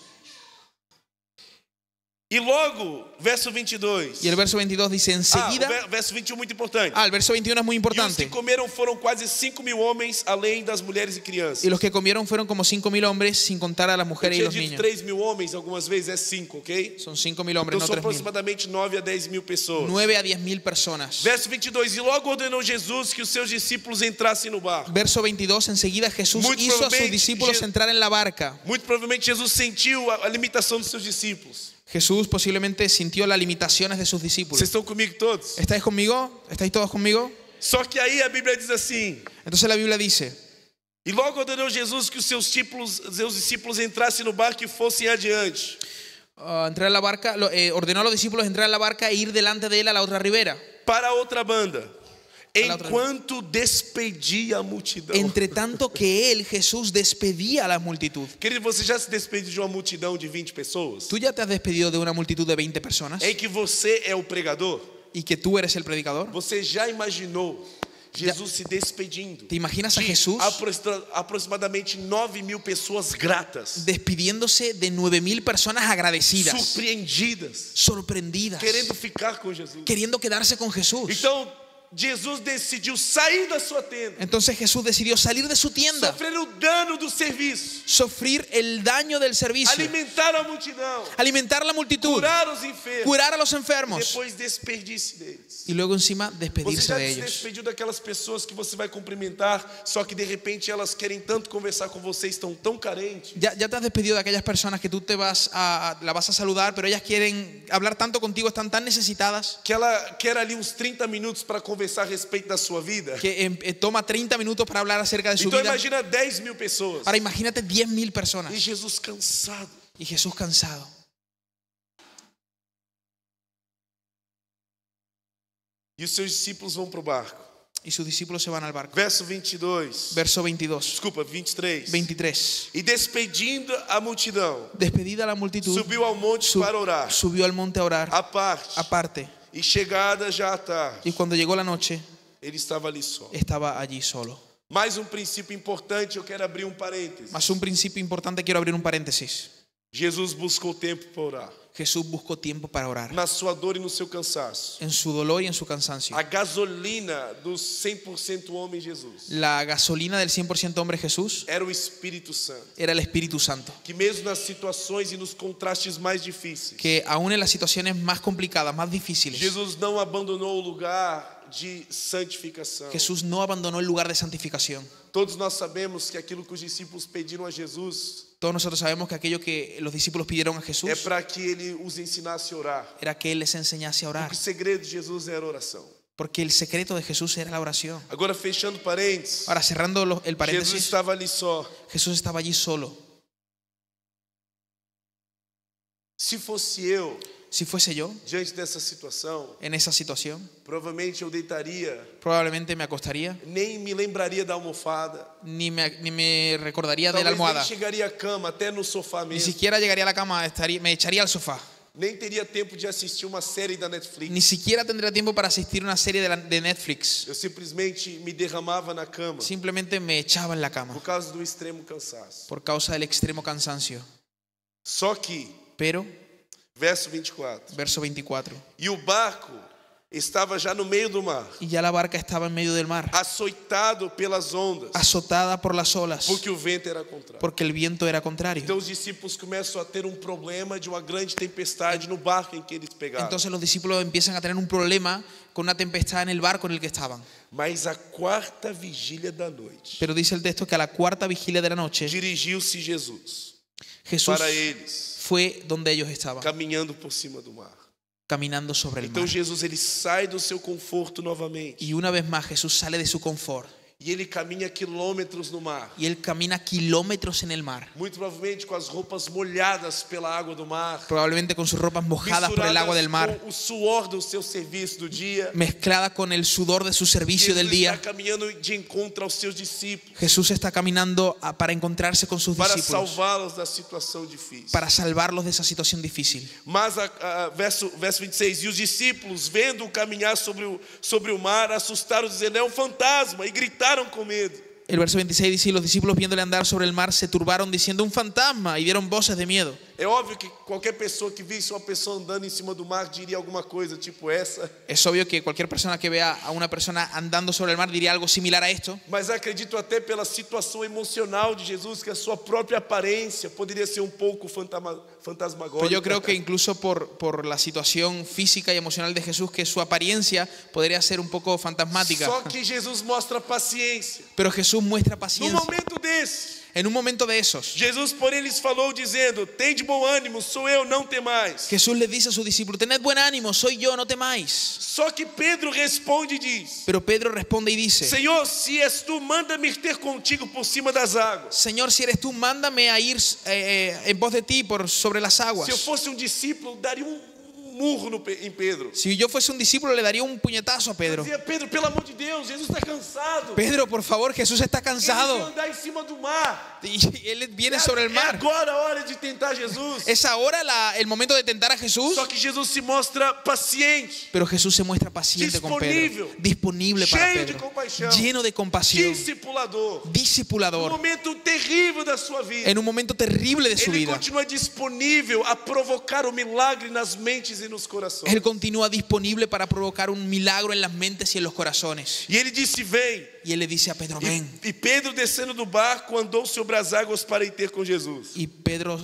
E logo, verso 22. Y el verso 22 dice enseguida. O verso 21 muito importante. El verso 21 es muy E os que importante. comeram foram quase 5.000 homens, além das mulheres e crianças. Y los que comieron fueron como 5.000 hombres, sin contar a las Eu mujeres y tinha los dito niños. 3.000 homens, algumas vezes é 5, ok? Son 5.000 hombres, Então no são 3.000. aproximadamente 9 a 10 mil pessoas. 9 a 10.000 personas. Verso 22. E logo ordenou Jesus que os seus discípulos entrassem no barco. Verso 22, enseguida Jesús Muy hizo a sus probablemente discípulos entrar en la barca. Muito provavelmente Jesus sentiu a limitação dos seus discípulos. Jesús posiblemente sintió las limitaciones de sus Vocês discípulos. estão comigo todos? ¿Estáis conmigo? ¿Estáis todos conmigo? Só que aí a Bíblia diz assim: Entonces la Biblia dice, e logo ordenou Jesus que os seus discípulos entrassem no barco e fossem adiante. entrar en la barca, ordenó a los discípulos entrar en la barca e ir delante de él a la otra ribera. Para a outra banda. la otra Enquanto despedia a multidão. Entre tanto que él, Jesús, despedía a la multitud. Querido, você já se despediu de uma multidão de 20 pessoas? ¿Tú ya te has despedido de una multitud de 20 personas? Em que você é o pregador? ¿Y que tú eres el predicador? Você já imaginou Jesus se despedindo ¿Te imaginas a de Jesús aproximadamente 9.000 pessoas gratas, despidiéndose de 9.000 personas agradecidas, surpreendidas, sorprendidas, querendo ficar com Jesus? queriendo quedarse con Jesús? Então Jesus decidiu sair da sua tenda, Entonces Jesús decidió salir de su tienda, sofrer o dano do serviço, sufrir el daño del servicio, alimentar a multidão, alimentar la multitud, curar os enfermos, curar a los e enfermos depois despedir-se deles. y luego encima Você despedirse já de se ellos. despediu daquelas pessoas que você vai cumprimentar, só que de repente elas querem tanto conversar com você, estão tão carentes. Ya te has despedido de aquellas personas que tú la vas a saludar, pero ellas quieren hablar tanto contigo, están tan necesitadas Que ela quer ali uns 30 minutos para conversar a respeito da sua vida. que toma 30 minutos para hablar acerca de su Então vida. imagina 10.000 pessoas. Ahora imagínate 10.000 E personas Jesus cansado. y Jesús cansado. E os seus discípulos vão para o barco. Y sus discípulos se van al barco. Verso 22. Verso 22, Desculpa, 23. 23. E despedindo a multidão, Despedida la multitud, subiu ao monte para orar, subió al monte a orar à parte. aparte. E chegada já à tarde, Y cuando llegó la noche, ele estava ali só. estaba allí solo. Mais um princípio importante, eu quero abrir um parênteses. Más un principio importante, quiero abrir un paréntesis. Jesus buscou tempo para orar. Jesús buscó tiempo para orar. Na sua dor e no seu cansaço. En su dolor y en su cansancio. A gasolina do 100% homem Jesus La gasolina del 100% hombre Jesús era o Espírito Santo, era el Espíritu Santo. que mesmo nas situações e nos contrastes mais difíceis, Que aún en las situaciones más complicadas, más difíciles, Jesus não abandonou o lugar de santificação. Jesús no abandonó el lugar de santificación. Todos nós sabemos que aquilo que os discípulos pediram a Jesus Todos nosotros sabemos que aquello que los discípulos pidieron a Jesús é para que ele os ensinasse a orar. era que Él les enseñase a orar. O segredo de Jesus era a oração. Porque el secreto de Jesús era la oración. Agora, fechando parênteses, Ahora, cerrando el Jesus paréntesis, estava ali só. Jesús estaba allí solo. Se fosse eu Si fuese yo diante dessa situação, en esa situación, provavelmente eu deitaria, probablemente me acostaría, nem me lembraria da almofada. ni me recordaría de la Talvez nem almohada, chegaria à cama, até no sofá ni mesmo. siquiera llegaría a la cama, me echaría al sofá. Nem teria tempo de assistir uma série da Netflix. Ni siquiera tendría tiempo para asistir a una serie de Netflix. Eu simplesmente me derramava na cama Simplemente me echaba en la cama por causa do extremo cansaço. por causa del extremo cansancio. Só que, Pero, verso 24, verso 24, e o barco estava já no meio do mar, y ya la barca estaba en medio del mar, açoitado pelas ondas, azotada por las olas, porque o vento era contrário. porque el viento era contrario. Então os discípulos começam a ter problema de uma grande tempestade no barco em que eles pegaram. Entonces los discípulos empiezan a tener un problema con una tempestad en el barco en el que estaban. Mas a quarta vigília da noite, Pero dice el texto que a la cuarta vigilia de la noche, dirigiu-se Jesus Jesús para eles, fue donde ellos estaban, caminhando por cima do mar. caminando sobre el Então mar. Jesus ele sai do seu conforto novamente Y una vez más Jesús sale de su confort e ele caminha quilômetros no mar, y él camina kilómetros en el mar, muito provavelmente com as roupas molhadas pela água do mar, probablemente con sus ropas mojadas por el agua del mar, com o suor do seu serviço do dia. mezclada con el sudor de su servicio del Jesus está día. caminhando de encontro aos seus discípulos Jesús está caminando para encontrarse con sus para discípulos, salvá-los da situação difícil. para salvarlos de esa situación difícil. Mas verso 26, e os discípulos, vendo-o caminhar sobre o mar, assustaram, dizendo: é um fantasma, e gritaram com medo. El verso 26 dice: y los discípulos viéndole andar sobre el mar se turbaron diciendo: un fantasma, y dieron voces de miedo. É óbvio que qualquer pessoa que visse uma pessoa andando em cima do mar diria alguma coisa tipo essa. Es obvio que cualquier persona que vea a una persona andando sobre el mar diría algo similar a esto. Mas acredito até pela situação emocional de Jesus que a sua própria aparência poderia ser um pouco Pero fantasmagórica. yo creo que incluso por la situación física y emocional de Jesús, que su apariencia podría ser un poco fantasmática. Só que Jesus mostra paciência. Pero Jesús muestra No paciencia. momento desse, En un momento de esos, Jesus, porém, lhes falou dizendo: tende bom ânimo, sou eu, não temais. Jesús les dice a sus discípulos: tened buen ánimo, soy yo, no temáis. Só que Pedro responde e diz: Pero Pedro responde y dice: Senhor, se és tu, manda-me ter contigo por cima das águas. Señor, si eres tú, mándame a ir en pos de ti sobre las aguas. Se eu fosse um discípulo, daria murro em Pedro. Si yo fuese un discípulo, le daría un puñetazo a Pedro. Dizia: Pedro, pelo amor de Deus, Jesus está cansado. Pedro, por favor, Jesús está Ele vai cansado. andar em cima do mar. Y él viene sobre el É mar. agora a hora de tentar Jesus. Es ahora el momento de tentar a Jesús. Só que Jesus se mostra paciente, Pero Jesús se muestra paciente con Pedro, disponible para cheio de Pedro, compaixão, lleno de compasión, discipulador. No discipulador. momento terrível da sua vida, En un momento terrible de su ele vida, continua disponível a provocar o milagre nas mentes e nos corações. Él continúa disponible para provocar un milagro en las mentes y en los corazones. E ele disse: vem. Y él le dice a Pedro: ven. E Pedro, descendo do barco, andou sobre as águas para ir ter com Jesus. Y Pedro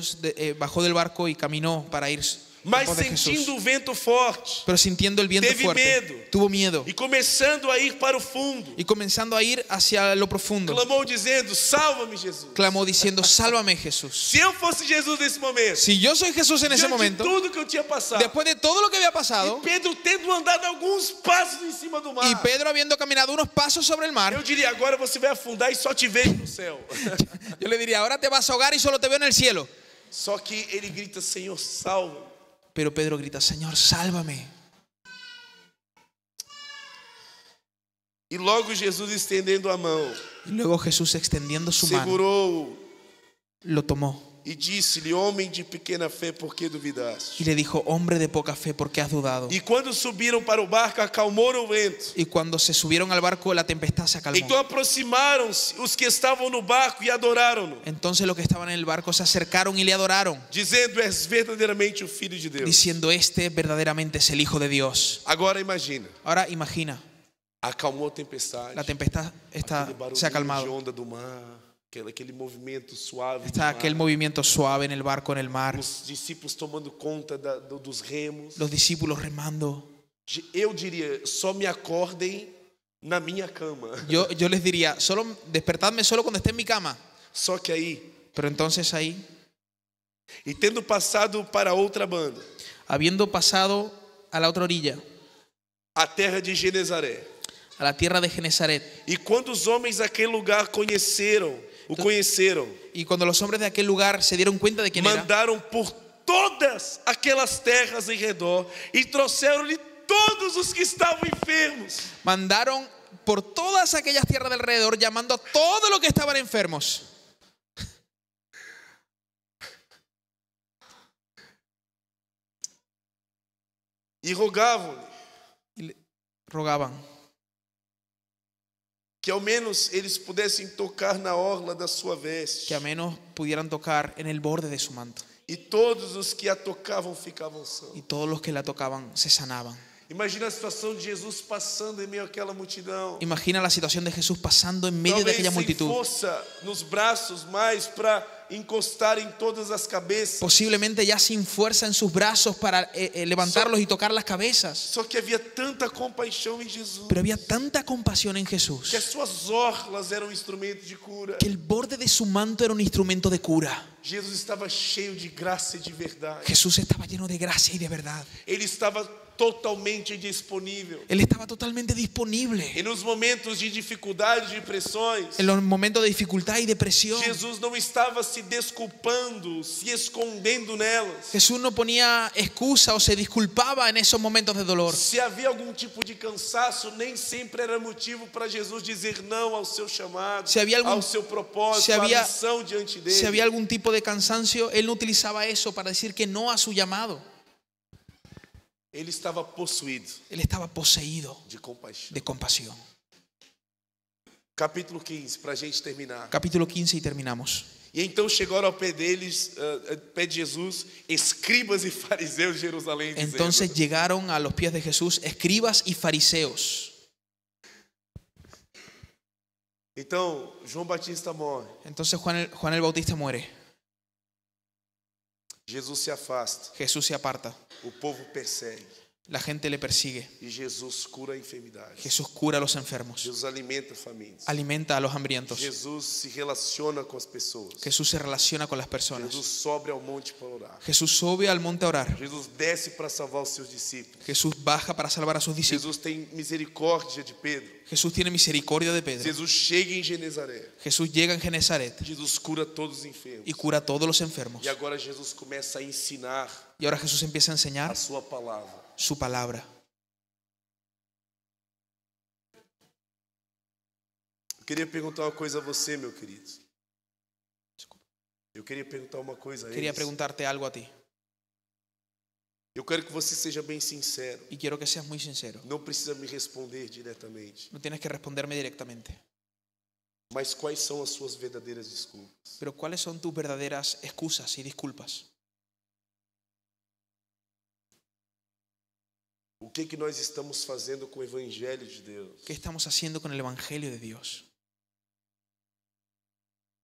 bajó del barco y caminó para ir en Mas pos de Jesús. sentindo o vento forte Pero sintiendo el viento Teve fuerte, medo. tuvo miedo. e começando a ir para o fundo, Y comenzando a ir hacia lo profundo, clamou dizendo: salva-me, Jesus. clamó diciendo: sálvame, Jesús. Se eu fosse Jesus nesse momento, Si yo soy Jesús en ese diante de momento, tudo que eu tinha passado, después de todo lo que había e pasado, Pedro tendo andado alguns passos em cima do mar, y Pedro habiendo caminado unos pasos sobre el eu mar, diria: agora você vai afundar e só te vejo no céu. yo le diría: ahora te vas a ahogar y solo te veo en el cielo. Só que ele grita: Senhor, salva-me. Pero Pedro grita: Señor, sálvame. E logo Jesus, estendendo a mão, Y luego Jesús, extendiendo su mano, segurou-o lo tomó e disse-lhe: homem de pequena fé, por que duvidaste? y le dijo: hombre de poca fe, ¿por qué has dudado? E quando subiram para o barco, acalmou o vento. Y cuando se subieron al barco, la tempestad se Então acalmó. aproximaram-se os que estavam no barco e adoraram-no, Entonces los que estaban en el barco se acercaron y le adoraron, dizendo: és verdadeiramente o Filho de Deus. diciendo: este verdaderamente es el Hijo de Dios. Agora imagina, Ahora imagina, acalmou a tempestade, la tempestad aquele barulho se ha de calmado. onda do mar, aquele movimento suave do Está mar, aquel movimiento suave en el barco, en el mar, os discípulos tomando conta dos remos. los discípulos remando. Eu diria: só me acordem na minha cama. Yo les diría: solo despertadme solo cuando esté en mi cama. Só que aí, Pero entonces ahí, e tendo passado para outra banda, habiendo pasado a la otra orilla, a terra de Genezaré, a la tierra de Genesaret, e quando os homens daquele lugar o conheceram, y cuando los hombres de aquel lugar se dieron cuenta de quién era, mandaram por todas aquelas terras em redor e trouxeram-lhe todos os que estavam enfermos. mandaron por todas aquellas tierras de alrededor, llamando a todos los que estaban enfermos, E rogavam-lhe y le rogaban que ao menos eles pudessem tocar na orla da sua veste. que a menos pudieran tocar en el borde de su manto. E todos os que a tocavam ficavam sãos. Y todos los que la tocaban se sanaban. Imagina a situação de Jesus passando em meio àquela multidão. Imagina la situación de Jesús pasando en medio de Talvez aquella sem multitud. força nos braços mais para encostar em todas as cabeças. Posiblemente ya sin fuerza en sus brazos para levantarlos y tocar las cabezas. Só que havia tanta compaixão em Jesus. Pero había tanta compasión en Que Jesús as suas orlas eram instrumentos de cura. que el borde de su manto era un instrumento de cura. Jesus estava cheio de graça e de verdade. Jesús estaba lleno de gracia y de verdad. Ele estava totalmente disponível. Él estaba totalmente disponible. E nos momentos de dificuldade, de pressões, En los momentos de dificultad y depresión, Jesus não estava se desculpando, se escondendo nelas. Jesús no ponía excusa o se disculpaba en esos momentos de dolor. Se havia algum tipo de cansaço, nem sempre era motivo para Jesus dizer não ao seu chamado, Se havia algum- ao seu propósito, se havia- à missão diante dele. Si había algún tipo de cansancio, él no utilizaba eso para decir que no a su llamado. Ele estava possuído Él estaba poseído de compaixão. de compasión. Capítulo 15, para a gente terminar. Capítulo 15 y terminamos. E então chegaram ao pé deles, pé de Jesus, escribas e fariseus de Jerusalém, dizendo: Entonces llegaron a los pies de Jesús escribas y fariseos. Então, João Batista morre, Entonces Juan el Bautista muere. Jesus se afasta, Jesús se aparta. o povo persegue La gente le persigue. e Jesus cura a enfermidade. Jesús cura a los enfermos. Jesus alimenta famintos. Alimenta a los hambrientos. Jesus se relaciona com as pessoas. Jesús se relaciona con las personas. Jesus sobe ao monte para orar. Jesús sube al monte a orar. Jesus desce para salvar os seus discípulos. Jesús baja para salvar a sus discípulos. Jesus tem misericórdia de Pedro. Jesús tiene misericordia de Pedro. Jesus chega em Genezaré. Jesús llega en Genezaret Jesus cura todos os enfermos. y cura a todos los enfermos. E agora Jesus começa a ensinar Y ahora Jesús empieza a a enseñar sua palavra. su palabra. Eu queria perguntar uma coisa a você, meu querido. Eu queria perguntar uma coisa a Quería eles. preguntarte algo a ti Eu quero que você seja bem sincero. y quiero que seas muy sincero. Não precisa me responder diretamente. No tienes que responderme directamente. Mas quais são as suas verdadeiras desculpas? Pero ¿cuáles son tus verdaderas excusas y disculpas? O que nós estamos fazendo com o Evangelho de Deus? ¿Qué estamos haciendo con el Evangelio de Dios?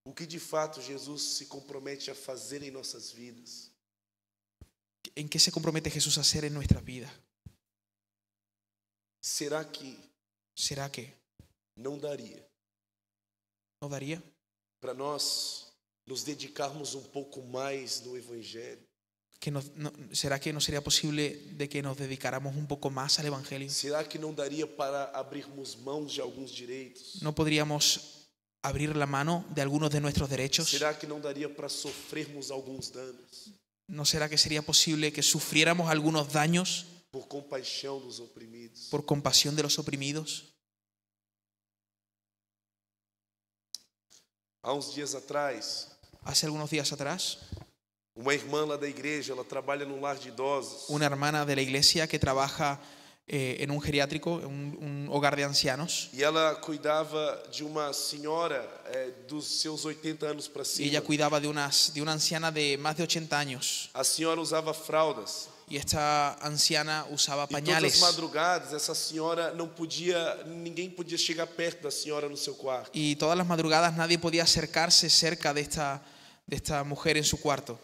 O que de fato Jesus se compromete a fazer em nossas vidas? ¿En qué se compromete Jesús a hacer en nuestras vidas? Será que ¿Será que não daria no daría para nós nos dedicarmos um pouco mais no Evangelho? ¿Será que no sería posible de que nos dedicáramos un poco más al Evangelio? Será que não daria para abrirmos mãos de alguns direitos? ¿No podríamos abrir la mano de algunos de nuestros derechos? Será que não daria para sofrermos alguns danos ¿No será que sería posible que sufriéramos algunos daños por compaixão dos oprimidos? por compasión de los oprimidos? Há uns dias atrás, Hace algunos días atrás, uma irmã lá da igreja, ela trabalha num lar de idosos. una hermana de la iglesia que trabaja en un geriátrico, en un hogar de ancianos, E ela cuidava de uma senhora dos seus 80 anos para y cima. ella cuidaba de una anciana de más de 80 años. A senhora usava fraldas. Y esta anciana usaba E todas as pañales. madrugadas, essa senhora não podia, ninguém podia chegar perto da senhora no seu quarto. Y todas las madrugadas nadie podía acercarse cerca de esta mujer en su cuarto.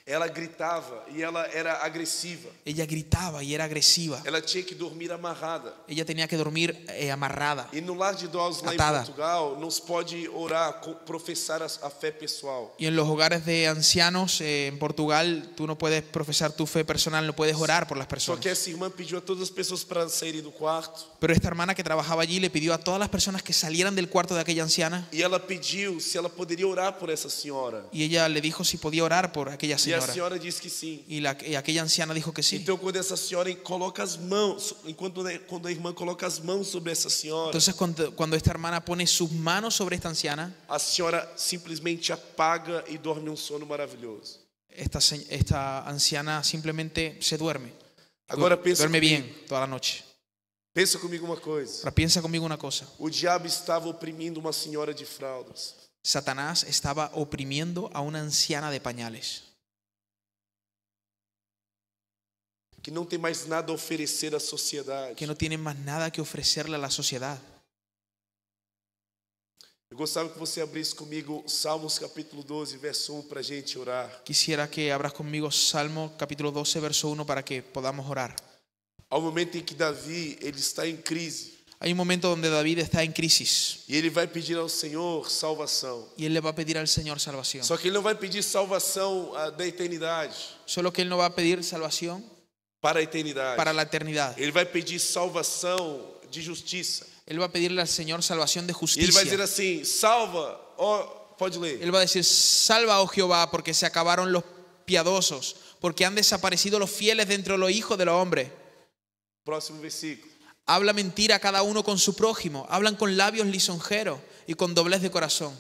Ela gritava e ela era agressiva. Ella gritaba y era agresiva. Ela tinha que dormir amarrada. Ella tenía que dormir amarrada. E no lar de idosos lá Atada. em Portugal, não se pode orar, professar a fé pessoal. Y en los hogares de ancianos en Portugal, tú no puedes profesar tu fe personal, no puedes orar por las Só personas. que essa irmã pediu a todas as pessoas para saírem do quarto. Pero esta hermana que trabajaba allí le pidió a todas las personas que salieran del cuarto de aquella anciana, E ela pediu se ela poderia orar por essa senhora. y ella le dijo si podía orar por aquella E a señora. senhora disse que sim. Y aquella anciana dijo que sí. Então, quando essa senhora coloca as mãos, quando a irmã coloca as mãos sobre essa senhora, Entonces cuando esta hermana pone sus manos sobre esta anciana, a senhora simplesmente apaga e dorme um sono maravilhoso. esta anciana simplemente se duerme. Agora pensa Duerme comigo. bien toda la noche. Pensa comigo uma coisa. Ahora piensa conmigo una cosa. O diabo estava oprimindo uma senhora de fraldas. Satanás estaba oprimiendo a una anciana de pañales. que não tem mais nada a oferecer à sociedade. que no tienen más nada que ofrecerle a la sociedad. Eu gostava que você abrisse comigo Salmos capítulo 12, verso 1, para a gente orar. Quisiera que abras conmigo Salmo capítulo 12, verso 1 para que podamos orar. Ao momento em que Davi, ele está em crise, Hay un momento donde David está en crisis e ele vai pedir ao Senhor salvação. y él le va a pedir al Señor salvación. Só que ele não vai pedir salvação da eternidade, Solo que él no va a pedir salvación para a eternidade. para la eternidad. Ele vai pedir salvação de justiça. Él va a pedirle al Señor salvación de E ele vai dizer justicia. assim: salva, ó, pode ler. Él va a decir, salva, oh Jehová, porque se acabaron los piadosos, porque han desaparecido los fieles de entre los hijos de los hombres. Próximo versículo. Habla mentira cada uno con su prójimo, hablan con labios lisonjeros y con doblez de corazón.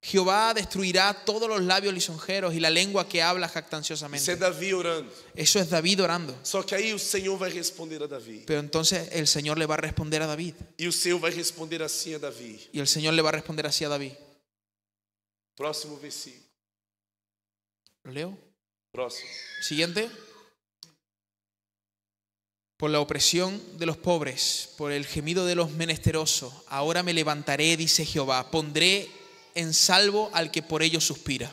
Jehová destruirá todos los labios lisonjeros y la lengua que habla Isso é jactanciosamente. Davi orando. Eso es David orando. Só que aí o Senhor vai responder a Davi. Pero entonces el Señor le va a responder a David. E o Senhor vai responder assim a Davi. Y el Señor le va a responder así a David. Próximo versículo. ¿Lo leo? Próximo. Siguiente. Por la opresión de los pobres, por el gemido de los menesterosos, ahora me levantaré, dice Jehová, pondré en salvo al que por ellos suspira.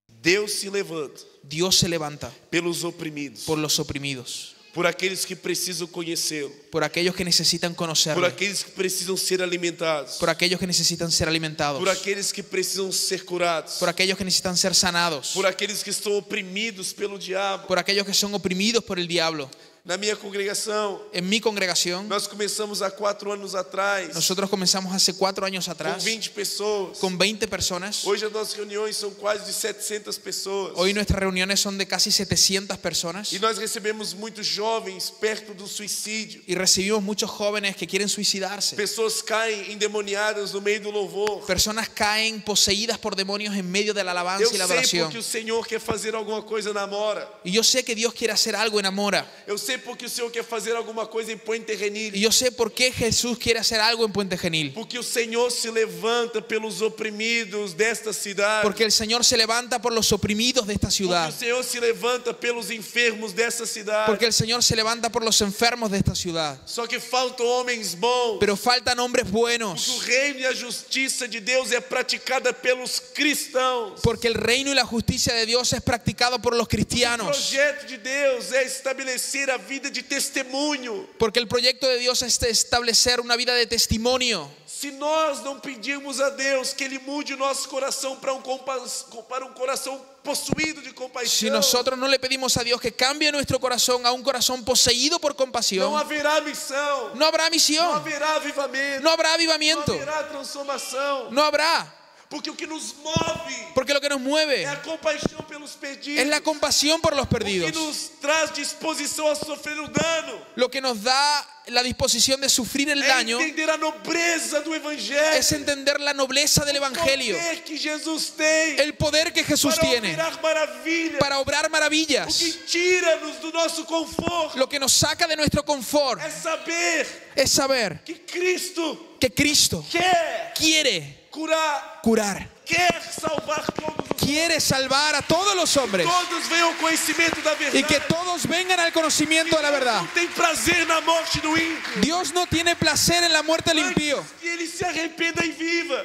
Deus se levanta Dios se levanta pelos oprimidos, por los oprimidos, por aqueles que precisam conhecê-lo, por aquellos que necesitan por conocerlo, aqueles que precisam ser alimentados, por aquellos que necesitan ser alimentados, por aqueles que precisam ser curados, por aquellos que necesitan ser sanados, por aqueles que estão oprimidos pelo diabo. por aquellos que son oprimidos por el diablo. Na minha congregação, En mi congregación, nós começamos há 4 anos atrás, nosotros comenzamos hace 4 años com atrás 20 pessoas. con 20 personas. Hoje as nossas reuniões são quase de 700 pessoas. Hoy nuestras reuniones son de casi 700 personas E nós recebemos muitos jovens perto do suicídio. y recibimos muchos jóvenes que quieren suicidarse. Pessoas caem endemoniadas no meio do louvor. Personas caen poseídas por demonios en medio de la Eu alabanza y la sei adoración. porque o Senhor quer fazer alguma coisa na Amora. Y yo sé que Dios quiere hacer algo en Amora. Eu sei porque o Senhor quer fazer alguma coisa em Puente Y Renil. yo sé por qué Jesús quiere hacer algo en Puente Genil. Porque o Senhor se levanta pelos oprimidos desta cidade. Porque el Señor se levanta por los oprimidos de esta Porque ciudad. o Senhor se levanta pelos enfermos dessa cidade. Porque el Señor se levanta por los enfermos de esta ciudad. Só que faltam homens bons. Pero faltan hombres O buenos. reino e a justiça de Deus é praticada pelos cristãos. Porque el reino y la justicia de Dios es practicado por los O cristianos. projeto de Deus é estabelecer a vida de testemunho. Porque el proyecto de Dios es establecer una vida de testimonio. Se nós não pedirmos a Deus que Ele mude o nosso coração para um coração possuído de Si compaixão, nosotros no le pedimos a Dios que cambie nuestro corazón a un corazón poseído por não compasión, haverá missão, no habrá não misión, haverá avivamento, no habrá não avivamiento, haverá transformação. no habrá. Porque o que nos move Porque lo que nos mueve é a compaixão pelos perdidos. es la compasión por los O que perdidos. nos traz disposição a sofrer o dano Lo que nos da la disposición de sufrir el é daño entender a nobreza do Evangelho, es entender la nobleza del Evangelio, o poder que Jesus tem el poder que Jesús para tiene operar maravilhas, para obrar o maravillas. que tira-nos do nosso conforto. Lo que nos saca de nuestro confort É saber es saber que Cristo que Cristo quer quiere curar, curar, quer salvar todos os quiere salvar a todos los hombres todos venham ao conhecimento da verdade. y que todos vengan al conocimiento de la verdad. Não tem prazer na morte do ímpio. Dios no tiene placer en la muerte del impío, Antes que ele se arrependa e viva.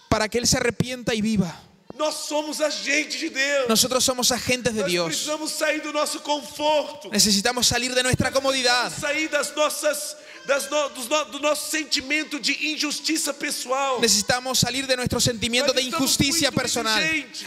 para que Él se arrepienta y viva. Nós somos agentes de Deus. Nosotros somos agentes de Nós Dios. precisamos sair do nosso conforto, Necesitamos salir de nuestra comodidad. sair das nossas do nosso sentimento de injustiça pessoal. Necesitamos salir de nuestro sentimiento de injusticia personal.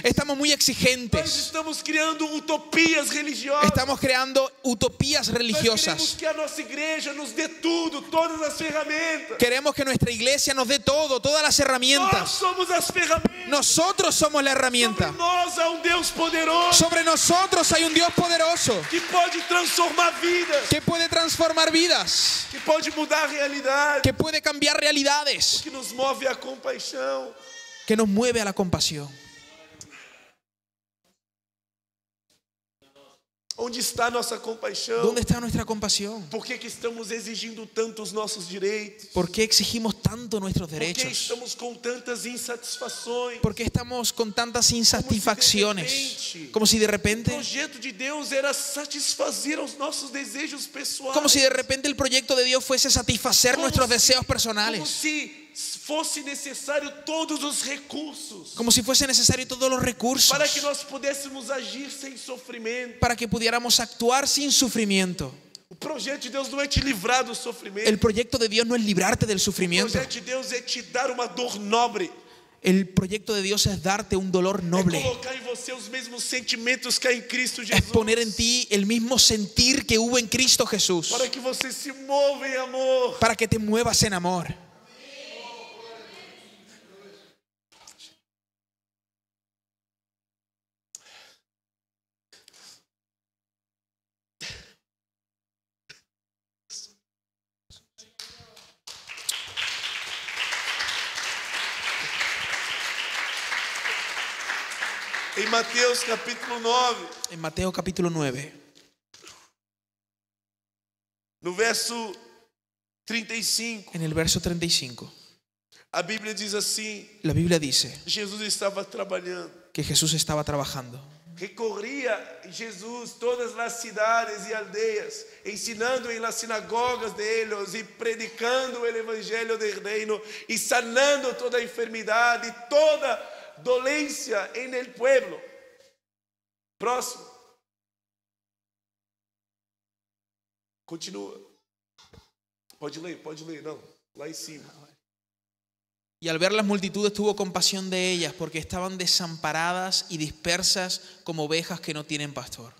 Estamos muy Nós exigentes. estamos criando utopias religiosas. Estamos creando utopías Nós queremos religiosas. que a nossa igreja nos dê tudo, todas as ferramentas. Queremos que nuestra iglesia nos dé todo, todas las Nós herramientas. somos as ferramentas. Nosotros somos la Sobre herramienta. nós há Deus poderoso Sobre nosotros hay un Dios poderoso que pode transformar vidas, que puede transformar vidas, que pode mudar a realidade, que puede cambiar realidades, que nos move a compaixão. que nos mueve a la compasión. Onde está a nossa compaixão? ¿Dónde está nuestra compasión? Por que estamos exigindo tanto os nossos direitos? ¿Por qué exigimos tanto nuestros Por que derechos? estamos com tantas insatisfações? ¿Por qué estamos con tantas insatisfacciones? Como si de O repente, projeto de Deus era satisfazer os nossos desejos pessoais. como si de repente el proyecto de Dios fuese satisfacer nuestros deseos Como personales. se fosse necessário todos os recursos Como si fuese necesario todos los recursos para que nós pudéssemos agir sem sofrimento. para que pudiéramos actuar sin sufrimiento. O projeto de Deus não é te livrar do sofrimento. El proyecto de Dios no es librarte del O sufrimiento. projeto de Deus é te dar uma dor nobre. El proyecto de Dios es darte un dolor É noble. colocar em você os mesmos sentimentos que há em Cristo Es Jesus. poner en ti el mismo sentir que hubo en Cristo Jesús. Para que você se mova em amor. Para que te muevas en amor. Em Mateus capítulo 9, En Mateo capítulo 9, no verso 35, en el verso 35, a Bíblia diz assim: la Biblia dice Jesus estava trabalhando. que Jesús estaba trabajando. Recorria Jesus todas as cidades e aldeias, ensinando em las sinagogas de ellos e predicando o evangelho del reino e sanando toda enfermidade e toda dolência en el pueblo. Próximo. Continua. Pode ler, não. Lá em cima. Y al ver las multitudes tuvo compasión de ellas, porque estaban desamparadas y dispersas como ovejas que no tienen pastor.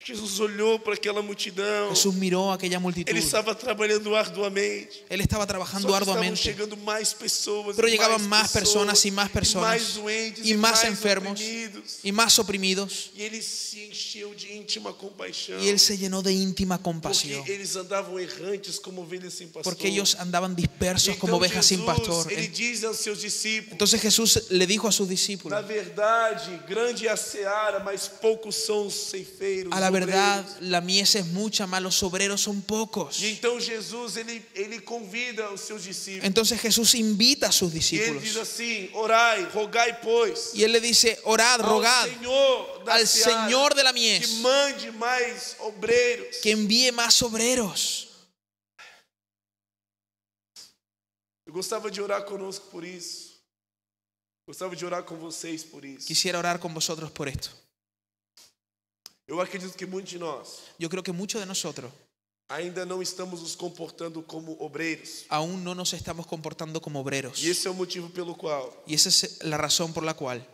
Jesus olhou para aquela multidão. Jesús miró a aquella multitud. Ele estava trabalhando arduamente. Él estaba Só trabajando que estavam arduamente. chegando mais pessoas, Pero e llegaban mais más personas y más e personas, mais doentes, y más mais enfermos, oprimidos. y más oprimidos. E ele se encheu de íntima compaixão. Y él se llenó de íntima Porque compasión. eles andavam errantes como ovelhas sem pastor. Porque ellos andaban dispersos como Então ovejas sin pastor. Jesus, ele diz aos seus discípulos: Entonces Jesús le dijo a sus na discípulos: verdade, grande é a seara, mas poucos são os ceifeiros. a la verdad, obreiros. la mies es mucha, mas los obreros son pocos. E então Jesus, ele convida os seus discípulos. Entonces Jesús invita a sus E ele discípulos. diz assim: orai, rogai, pois, Y él le dice: orad, rogad al al Señor de la que mies mande mais obreiros. que envíe más obreros. Eu gostava de orar conosco por isso. Gostava de orar com vocês por isso. Quisiera orar con vosotros por esto. Eu acredito que muitos de nós Yo creo que muchos de nosotros ainda não estamos nos comportando como obreiros. aún no nos estamos comportando como obreros. E esse é o motivo pelo qual Y esa es la razón por la cual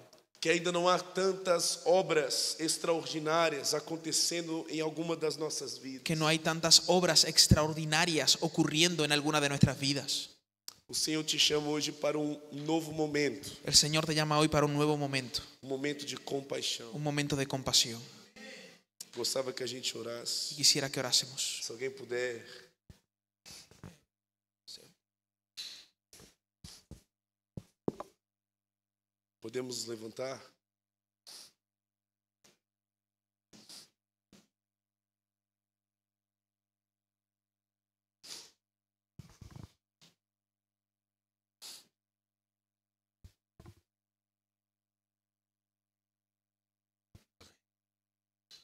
que ainda não há tantas obras extraordinárias acontecendo em alguma das nossas vidas. que no hay tantas obras extraordinarias ocurriendo en alguna de nuestras vidas. O Senhor te chama hoje para um novo momento, El Señor te llama hoy para un nuevo momento, momento de compaixão. un momento de compasión. Gostava que a gente orasse. Quisiera que orásemos. Se alguém puder. Podemos nos levantar?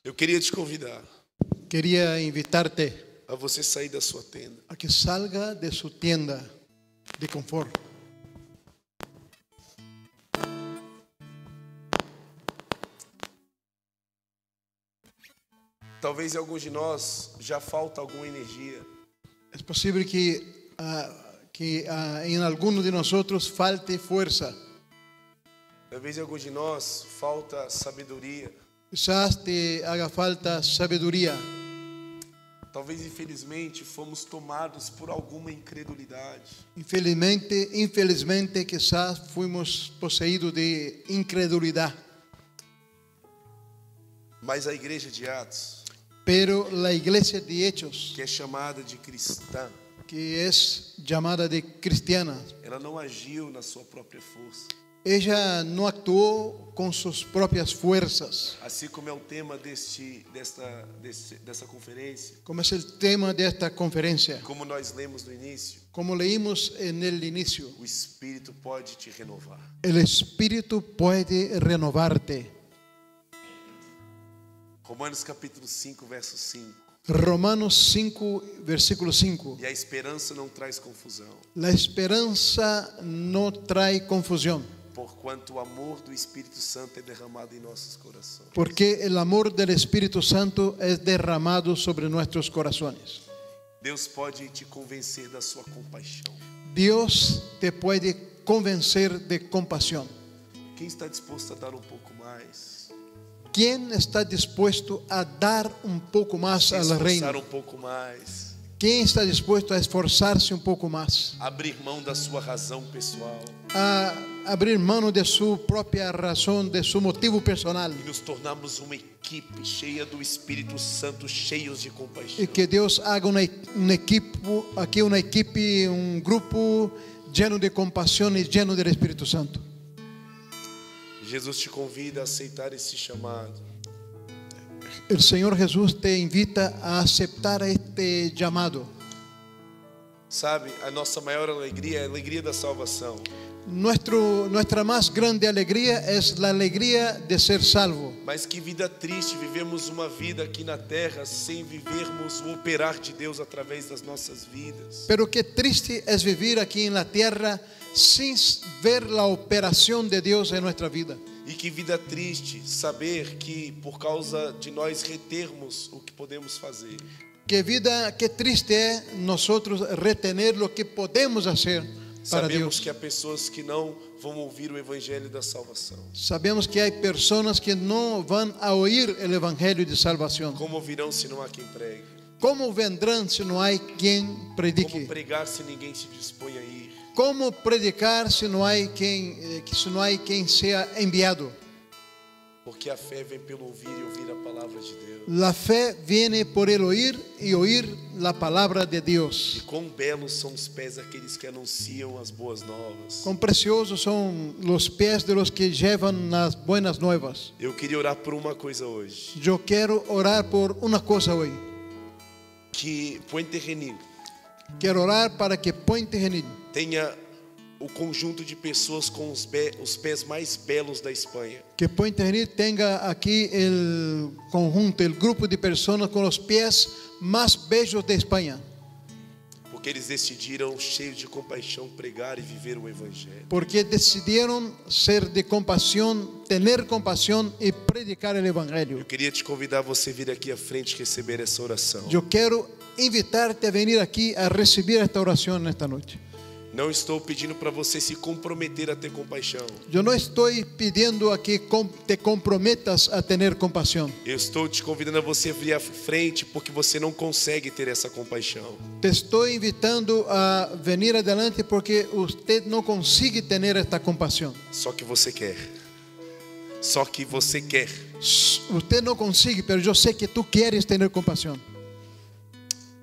Eu queria te convidar Quería invitarte a você sair da sua tenda. a que salga de su tienda de confort. Talvez em alguns de nós já falta alguma energia. Es posible que en alguno de nosotros falte fuerza. Talvez em alguns de nós falta sabedoria. Quizás te haga falta sabiduría. Talvez infelizmente fomos tomados por alguma incredulidade. Infelizmente, quizás fuimos poseídos de incredulidad. Mas a igreja de Atos, Pero la iglesia de Hechos, que é chamada de cristã, que es llamada de cristiana, ela não agiu na sua própria força. ella no actuó con sus propias fuerzas, Assim como é o tema dessa conferência, como es el tema de esta conferencia. como nós lemos no início, Como leímos en el inicio, o Espírito pode te renovar. el Espíritu puede renovarte. Romanos capítulo 5, verso 5. Romanos 5, versículo 5. E a esperança não traz confusão, La esperanza no trae confusión, porquanto o amor do Espírito Santo é derramado em nossos corações. porque el amor del Espíritu Santo es derramado sobre nuestros corazones. Deus pode te convencer da sua compaixão. Dios te puede convencer de compasión. Quem está disposto a dar um pouco mais? ¿Quién está dispuesto a dar un poco más Se al esforçar reino? um pouco mais? ¿Quién está dispuesto a esforzarse un poco más? Abrir mão da sua razão pessoal A abrir mano de su propia razón, de su motivo personal. e nos tornarmos uma equipe cheia do Espírito Santo, cheios de compaixão. Y que Dios haga un equipo, aquí una equipe, un grupo lleno de compasión y lleno del Espíritu Santo. Jesus te convida a aceitar esse chamado. El Señor Jesús te invita a aceptar este llamado. Sabe, a nossa maior alegria é a alegria da salvação. Nuestra más grande alegría es la alegría de ser salvo. Mas que vida triste, vivemos uma vida aqui na terra sem vivermos o operar de Deus através das nossas vidas. Pero qué triste es vivir aquí en la tierra sin ver la operación de Dios en nuestra vida. E que vida triste saber que por causa de nós retermos o que podemos fazer, Qué triste es nosotros retener lo que podemos hacer para sabemos Dios. que há pessoas que não vão ouvir o evangelho da salvação. Sabemos que hay personas que no van a oír el evangelio de salvación. Como ouvirão se não há quem pregue? ¿Cómo vendrán si no hay quien Como predique? pregar se ninguém se dispõe a ir? ¿Cómo predicar si no hay quien sea enviado? Porque a fé vem pelo ouvir e ouvir a palavra de Deus. La fe viene por el oír y oír la palabra de E Dios. quão belos são os pés daqueles que anunciam as boas novas. Cuán preciosos son los pies de los que llevan las buenas nuevas. Eu queria orar por uma coisa hoje. Yo quiero orar por una cosa hoy. Que Puente Genil Quiero orar para que Puente Genil tenha o conjunto de pessoas com os pés mais belos da Espanha. Que Puente Genil tenga aquí el conjunto, el grupo de personas con los pies más bellos de España. Porque eles decidiram, cheios de compaixão, pregar e viver o Evangelho. Porque decidieron ser de compasión, tener compasión y predicar el Eu Evangelio. queria te convidar a você vir aqui à frente e receber essa oração. Yo quiero invitarte a venir aquí a recibir esta oración esta noche. Não estou pedindo para você se comprometer a ter compaixão. Yo no estoy pidiendo a que te comprometas a tener compasión. Eu estou te convidando a você vir à frente porque você não consegue ter essa compaixão. Te estoy invitando a venir adelante porque usted no consigue tener esta compasión. Só que você quer. Só que você quer. Usted no consigue, pero yo sé que tú quieres tener compasión.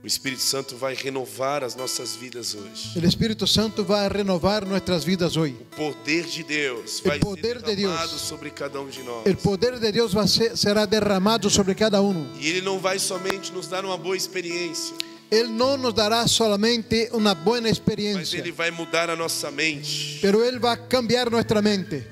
O Espírito Santo vai renovar as nossas vidas hoje. El Espíritu Santo va a renovar nuestras vidas hoy. O poder de Deus El vai poder ser de Deus. derramado sobre cada um de nós. El poder de Dios será derramado sobre cada uno. E Ele não vai somente nos dar uma boa experiência, Él no nos dará solamente una buena mas experiencia, Ele vai mudar a nossa mente. pero Él va a cambiar nuestra mente.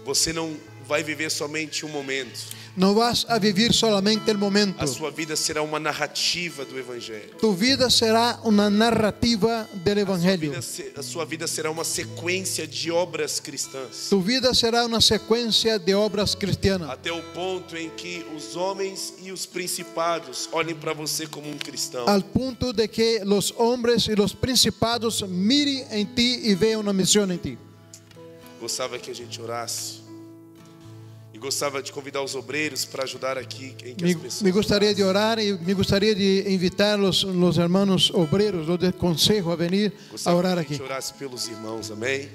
Você não vai viver somente um momento. No vas a vivir solamente el momento. A sua vida será uma narrativa do Evangelho. Tu vida será una narrativa del Evangelio. A sua vida será uma sequência de obras cristãs. Tu vida será una secuencia de obras cristianas. Até o ponto em que os homens e os principados olhem para você como um cristão. Al punto de que los hombres y los principados miren en ti y vean una misión en ti. Gostava que a gente orasse. E gostava de convidar os obreiros para ajudar aqui em que as pessoas. Me gustaría de orar y me gustaría de invitar los hermanos obreros, los del consejo a venir a Gostava orar que a aquí. gente orasse pelos irmãos, amém?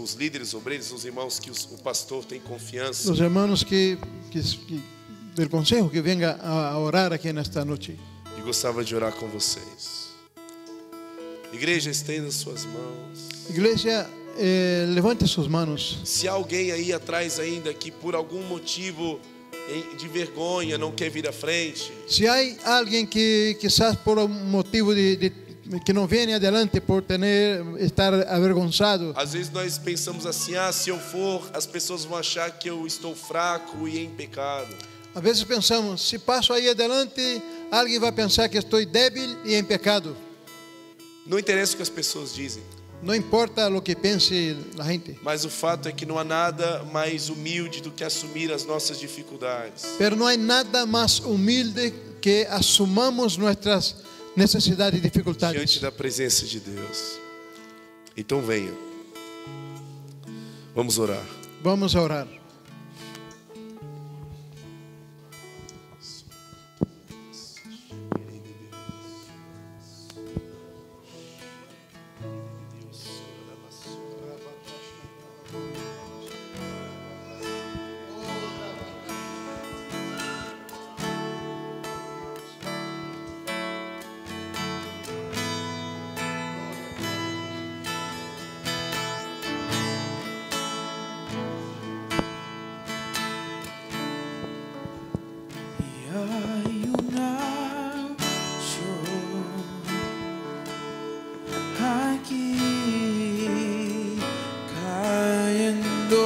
Os líderes obreiros, os irmãos que o pastor tem confiança. Los hermanos que del consejo que venga a orar aquí en esta noche. E gostava de orar com vocês. Igreja, estenda suas mãos. Iglesia, levante sus manos. Se há alguém aí atrás ainda que por algum motivo de vergonha não quer vir à frente, Si hay alguien que quizás por un motivo que no viene adelante por estar avergonzado, às vezes nós pensamos assim: ah, se eu for, as pessoas vão achar que eu estou fraco e em pecado. a veces pensamos, si paso ahí adelante, alguien va a pensar que estoy débil y en pecado. Não interessa o que as pessoas dizem, No importa lo que piense la gente, mas o fato é que não há nada mais humilde do que assumir as nossas dificuldades. pero no hay nada más humilde que asumamos nuestras necesidades y Diante dificultades. da presença de Deus. Então venha. Vamos orar. Vamos a orar. Y hay una acción aquí cayendo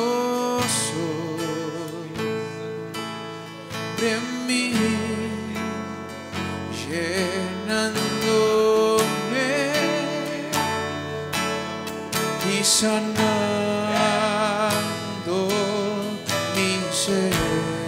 sobre mí, llenándome y sanando mi ser.